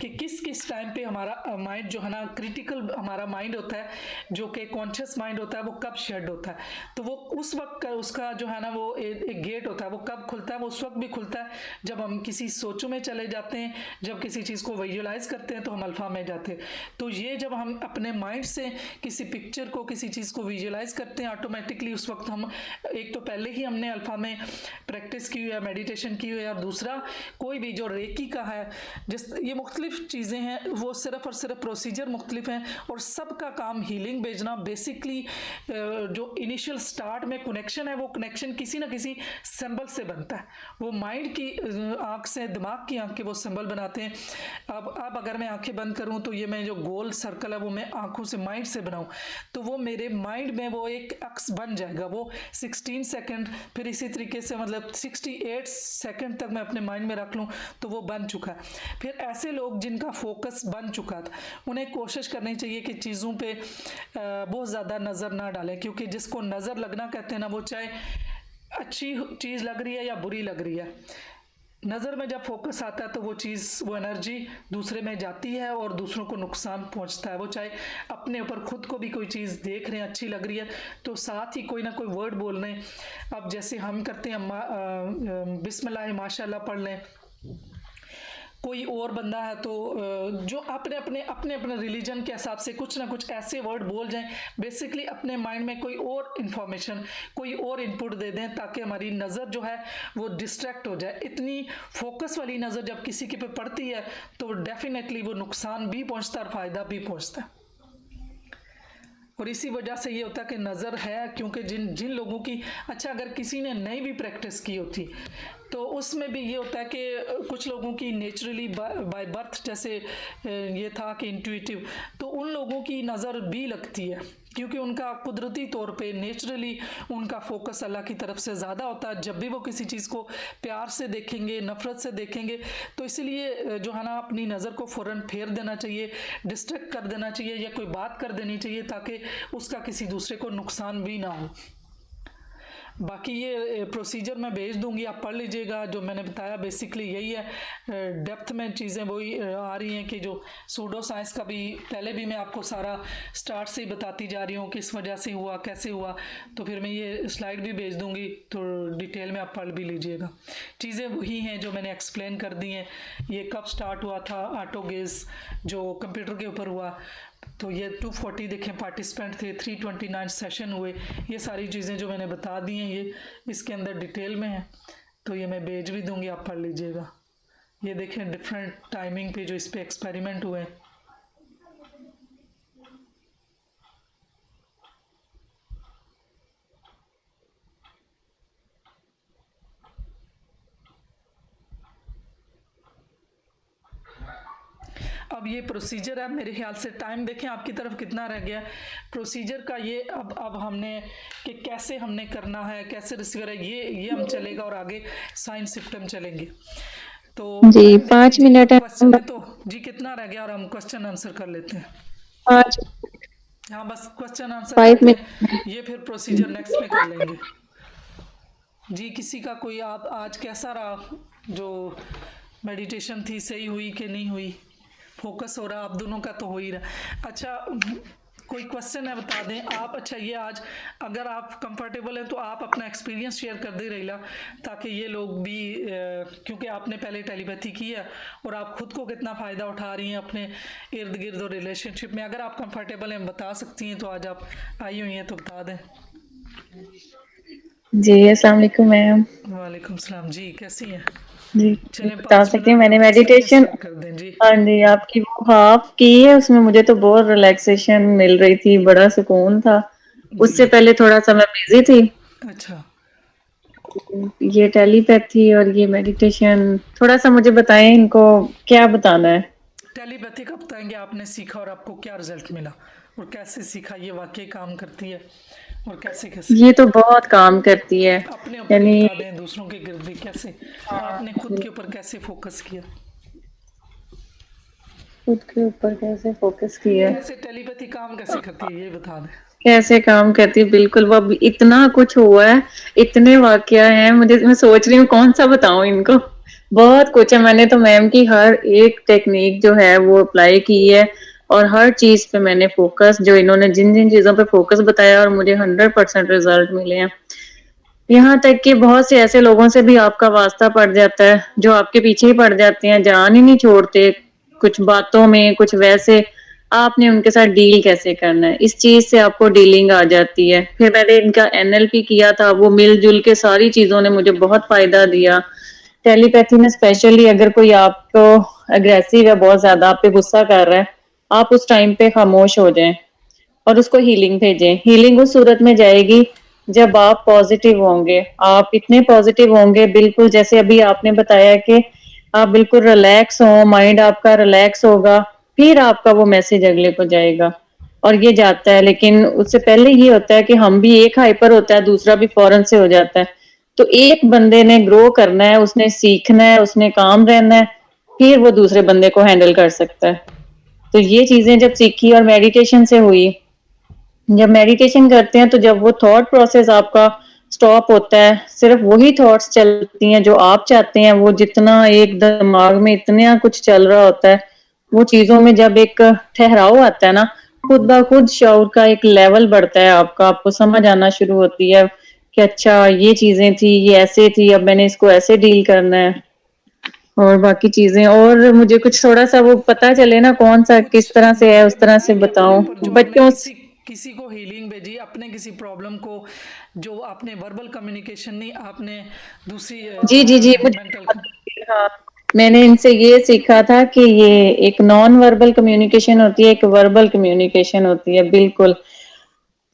कि किस किस टाइम पे हमारा माइंड जो है ना, क्रिटिकल हमारा माइंड होता है, जो कि कॉन्शियस माइंड होता है, वो कब शेड होता है। तो वो उस वक्त उसका जो है ना वो एक गेट होता है, वो कब खुलता है, वो उस वक्त भी खुलता है जब हम किसी सोचों में चले जाते हैं, जब किसी चीज़ को विजुलाइज करते हैं तो हम अल्फा में जाते हैं। तो ये जब हम अपने माइंड से किसी पिक्चर को, किसी चीज़ को विजुलाइज करते हैं, ऑटोमेटिकली उस वक्त हम एक तो पहले ही हमने अल्फा में प्रैक्टिस की हुई है, मेडिटेशन की हुई है, और दूसरा कोई भी जो रेकी का है, जिस ये मुख्तलिफ चीज़ें हैं, वो सिर्फ और सिर्फ प्रोसीजर मुख्तलिफ हैं और सबका काम हीलिंग भेजना। बेसिकली जो इनिशियल स्टार्ट में कनेक्शन है, वो कनेक्शन किसी ना किसी सिंबल से बनता है। वो माइंड की आंख से, दिमाग की आंख के वो सिंबल बनाते हैं। अब अगर मैं आंखें बंद करूं तो ये मैं जो गोल सर्कल है वो मैं आंखों से, माइंड से बनाऊं, तो वो मेरे माइंड में वो एक अक्स बन जाएगा। वो 16 सेकंड, फिर इसी तरीके से मतलब 68 सेकंड तक मैं अपने माइंड में रख लूं तो वो बन चुका है। फिर ऐसे लोग जिनका फोकस बन चुका था, उन्हें कोशिश करनी चाहिए कि चीज़ों पे बहुत ज़्यादा नज़र ना डालें, क्योंकि जिसको नज़र लगना कहते हैं ना, वो चाहे अच्छी चीज़ लग रही है या बुरी लग रही है, नज़र में जब फोकस आता है तो वो चीज़, वो एनर्जी दूसरे में जाती है और दूसरों को नुकसान पहुंचता है। वो चाहे अपने ऊपर खुद को भी कोई चीज़ देख रहे हैं अच्छी लग रही है तो साथ ही कोई ना कोई वर्ड बोल रहे हैं। अब जैसे हम करते हैं बिस्मिल्लाह माशाल्लाह पढ़ लें, कोई और बंदा है तो जो अपने अपने रिलीजन के हिसाब से कुछ ना कुछ ऐसे वर्ड बोल जाएं, बेसिकली अपने माइंड में कोई और इन्फॉर्मेशन, कोई और इनपुट दे दें ताकि हमारी नज़र जो है वो डिस्ट्रैक्ट हो जाए। इतनी फोकस वाली नज़र जब किसी के पे पड़ती है तो डेफिनेटली वो नुकसान भी पहुंचता है और फ़ायदा भी पहुंचता है। और इसी वजह से ये होता है कि नज़र है, क्योंकि जिन लोगों की, अच्छा अगर किसी ने नहीं भी प्रैक्टिस की होती तो उसमें भी ये होता है कि कुछ लोगों की नेचुरली बाय बर्थ जैसे ये था कि इंट्यूटिव, तो उन लोगों की नज़र भी लगती है क्योंकि उनका कुदरती तौर पे नेचुरली उनका फोकस अल्लाह की तरफ से ज़्यादा होता है। जब भी वो किसी चीज़ को प्यार से देखेंगे, नफ़रत से देखेंगे, तो इसलिए जो है ना अपनी नज़र को फ़ौरन फेर देना चाहिए, डिस्ट्रैक्ट कर देना चाहिए या कोई बात कर देनी चाहिए ताकि उसका किसी दूसरे को नुकसान भी ना हो। बाकी ये प्रोसीजर मैं भेज दूंगी, आप पढ़ लीजिएगा। जो मैंने बताया बेसिकली यही है, डेप्थ में चीज़ें वही आ रही हैं कि जो सूडो साइंस का भी पहले भी मैं आपको सारा स्टार्ट से ही बताती जा रही हूँ किस वजह से हुआ, कैसे हुआ। तो फिर मैं ये स्लाइड भी भेज दूंगी, तो डिटेल में आप पढ़ भी लीजिएगा। चीज़ें वही हैं जो मैंने एक्सप्लेन कर दी हैं। ये कब स्टार्ट हुआ था, ऑटो गेज जो कंप्यूटर के ऊपर हुआ, तो ये 240 देखें पार्टिसिपेंट थे, 329 सेशन हुए। ये सारी चीज़ें जो मैंने बता दी हैं ये इसके अंदर डिटेल में है, तो ये मैं भेज भी दूंगी, आप पढ़ लीजिएगा। ये देखें डिफरेंट टाइमिंग पे जो इस पे एक्सपेरिमेंट हुए हैं। अब ये प्रोसीजर है, मेरे ख्याल से टाइम देखें आपकी तरफ कितना रह गया प्रोसीजर का। ये अब हमने कि कैसे हमने करना है, कैसे रिसीवर है, ये हम चलेगा और आगे साइन सिस्टम चलेंगे। तो जी 5 मिनट है। क्वेश्चन है तो जी कितना रह गया, और हम क्वेश्चन आंसर कर लेते हैं। 5 हाँ बस क्वेश्चन आंसर 5 करके मिनट। ये फिर प्रोसीजर नेक्स्ट में कर लेंगे। जी किसी का कोई आप आज कैसा रहा, जो मेडिटेशन थी सही हुई कि नहीं हुई, फोकस हो रहा आप दोनों का तो हो ही रहा। अच्छा कोई क्वेश्चन है बता दें आप। अच्छा ये आज अगर आप कंफर्टेबल हैं तो आप अपना एक्सपीरियंस शेयर कर दे रहीला, ताकि ये लोग भी क्योंकि आपने पहले टेलीपैथी की है और आप खुद को कितना फ़ायदा उठा रही हैं अपने इर्द गिर्द और रिलेशनशिप में। अगर आप कंफर्टेबल हैं बता सकती हैं तो आज आप आई हुई हैं तो बता दें। जी अस्सलाम वालेकुम मैम। वालेकुम सलाम जी, कैसी हैं? जी चलें बता 5 सकती हूँ, मिनट मैंने आपके सामने मेडिटेशन स्टार्ट कर दें जी। हाँ जी आपकी वो हाफ की है, उसमें मुझे तो बहुत रिलैक्सेशन मिल रही थी, बड़ा सुकून था। उससे पहले थोड़ा सा मैं बिजी थी। अच्छा ये टेलीपैथी और ये मेडिटेशन थोड़ा सा मुझे बताएं, इनको क्या बताना है? टेलीपैथी का बताएंगे आपने सीखा और आपको क्या रिजल्ट मिला और कैसे सीखा, ये वाकई काम करती है और कैसे कैसे ये तो बहुत काम करती है, अपने ऊपर ही यानी बता दें, दूसरों के गिर्द भी कैसे आपने खुद के ऊपर कैसे फोकस किया, खुद के ऊपर कैसे फोकस किया, कैसे टेलीपैथी काम कैसे करती है ये बता दें। कैसे काम करती है। बिल्कुल वो इतना कुछ हुआ है, इतने वाकया हैं, मैं सोच रही हूँ कौन सा बताऊं इनको। बहुत कुछ है, मैंने तो मैम की हर एक टेक्निक जो है वो अप्लाई की है और हर चीज पे मैंने फोकस, जो इन्होंने जिन जिन चीजों पे फोकस बताया और मुझे 100% रिजल्ट मिले हैं। यहाँ तक कि बहुत से ऐसे लोगों से भी आपका वास्ता पड़ जाता है जो आपके पीछे ही पड़ जाते हैं, जान ही नहीं छोड़ते कुछ बातों में, कुछ वैसे। आपने उनके साथ डील कैसे करना है, इस चीज से आपको डीलिंग आ जाती है। फिर मैंने इनका एनएलपी किया था, वो मिलजुल के सारी चीजों ने मुझे बहुत फायदा दिया। टेलीपैथी में स्पेशली अगर कोई आपको अग्रेसिव है, बहुत ज्यादा आप पे गुस्सा कर रहा है, आप उस टाइम पे खामोश हो जाएं और उसको हीलिंग भेजें। हीलिंग उस सूरत में जाएगी जब आप पॉजिटिव होंगे, आप इतने पॉजिटिव होंगे, बिल्कुल जैसे अभी आपने बताया कि आप बिल्कुल रिलैक्स हो, माइंड आपका रिलैक्स होगा, फिर आपका वो मैसेज अगले को जाएगा और ये जाता है। लेकिन उससे पहले ये होता है कि हम भी, एक हाइपर होता है, दूसरा भी फौरन से हो जाता है। तो एक बंदे ने ग्रो करना है, उसने सीखना है, उसने काम रहना है, फिर वो दूसरे बंदे को हैंडल कर सकता है। तो ये चीजें जब सीखी और मेडिटेशन से हुई, जब मेडिटेशन करते हैं तो जब वो थॉट प्रोसेस आपका स्टॉप होता है, सिर्फ वही थॉट्स चलती हैं जो आप चाहते हैं, वो जितना एक दिमाग में इतना कुछ चल रहा होता है, वो चीजों में जब एक ठहराव आता है ना, खुद ब खुद शऊर का एक लेवल बढ़ता है आपका, आपको समझ आना शुरू होती है कि अच्छा ये चीजें थी, ये ऐसे थी, अब मैंने इसको ऐसे डील करना है और बाकी चीजें। और मुझे कुछ थोड़ा सा वो पता चले ना कौन सा किस तरह से है, उस तरह से बताएंगे अपने बताऊं ऊपर जो आपने बच्चों। किसी को हीलिंग भेजी, अपने किसी प्रॉब्लम को, जो आपने वर्बल कम्युनिकेशन नहीं, आपने दूसरी जी जो जी जी है मेंटल। मुझे हाँ, मैंने इनसे ये सीखा था कि ये एक नॉन वर्बल कम्युनिकेशन होती है, एक वर्बल कम्युनिकेशन होती है। बिल्कुल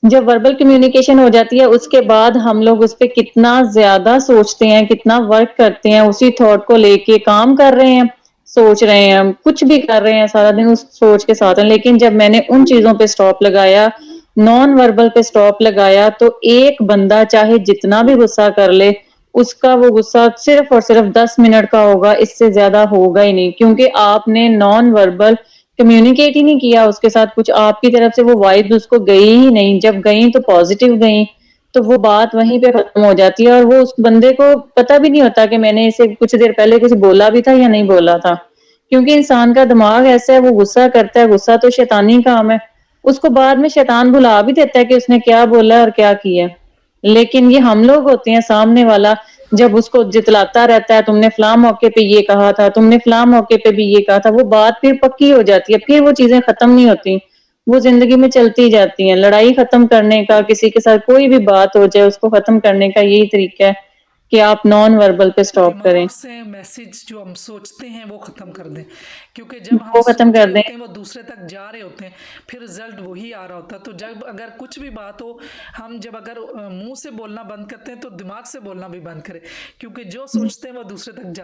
जब वर्बल कम्युनिकेशन हो जाती है उसके बाद हम लोग उस पर कितना ज्यादा सोचते हैं, कितना वर्क करते हैं, उसी थॉट को लेके काम कर रहे हैं, सोच रहे हैं, हम कुछ भी कर रहे हैं, सारा दिन उस सोच के साथ हैं। लेकिन जब मैंने उन चीजों पे स्टॉप लगाया, नॉन वर्बल पे स्टॉप लगाया, तो एक बंदा चाहे जितना भी गुस्सा कर ले, उसका वो गुस्सा सिर्फ और सिर्फ 10 मिनट का होगा, इससे ज्यादा होगा ही नहीं, क्योंकि आपने नॉन वर्बल कम्युनिकेट ही नहीं किया उसके साथ कुछ, आपकी तरफ से वो वाइब्स उसको गई ही नहीं, जब गई तो पॉजिटिव गई। तो वो बात वहीं पे खत्म हो जाती है और वो उस बंदे को पता भी नहीं होता कि मैंने इसे कुछ देर पहले कुछ बोला भी था या नहीं बोला था। क्योंकि इंसान का दिमाग ऐसा है, वो गुस्सा करता है, गुस्सा तो शैतानी काम है। उसको बाद में शैतान भुला भी देता है कि उसने क्या बोला और क्या किया। लेकिन ये हम लोग होते हैं, सामने वाला जब उसको जितलाता रहता है, तुमने फलां मौके पे ये कहा था, तुमने फलां मौके पे भी ये कहा था, वो बात फिर पक्की हो जाती है, फिर वो चीजें खत्म नहीं होती, वो जिंदगी में चलती जाती हैं। लड़ाई खत्म करने का, किसी के साथ कोई भी बात हो जाए उसको खत्म करने का यही तरीका है कि आप नॉन वर्बल पे स्टॉप करें, दिमाग से मैसेज जो हम सोचते हैं वो ख़त्म कर दें, क्योंकि जब हम वो खत्म सोच कर रहे दें। होते हैं वो दूसरे तक जा रहे होते हैं, फिर रिजल्ट वही आ रहा होता है। तो जब अगर कुछ भी बात हो, हम जब अगर मुंह से बोलना बंद करते हैं तो दिमाग से बोलना भी बंद करें, क्योंकि जो सोचते हैं वो दूसरे तक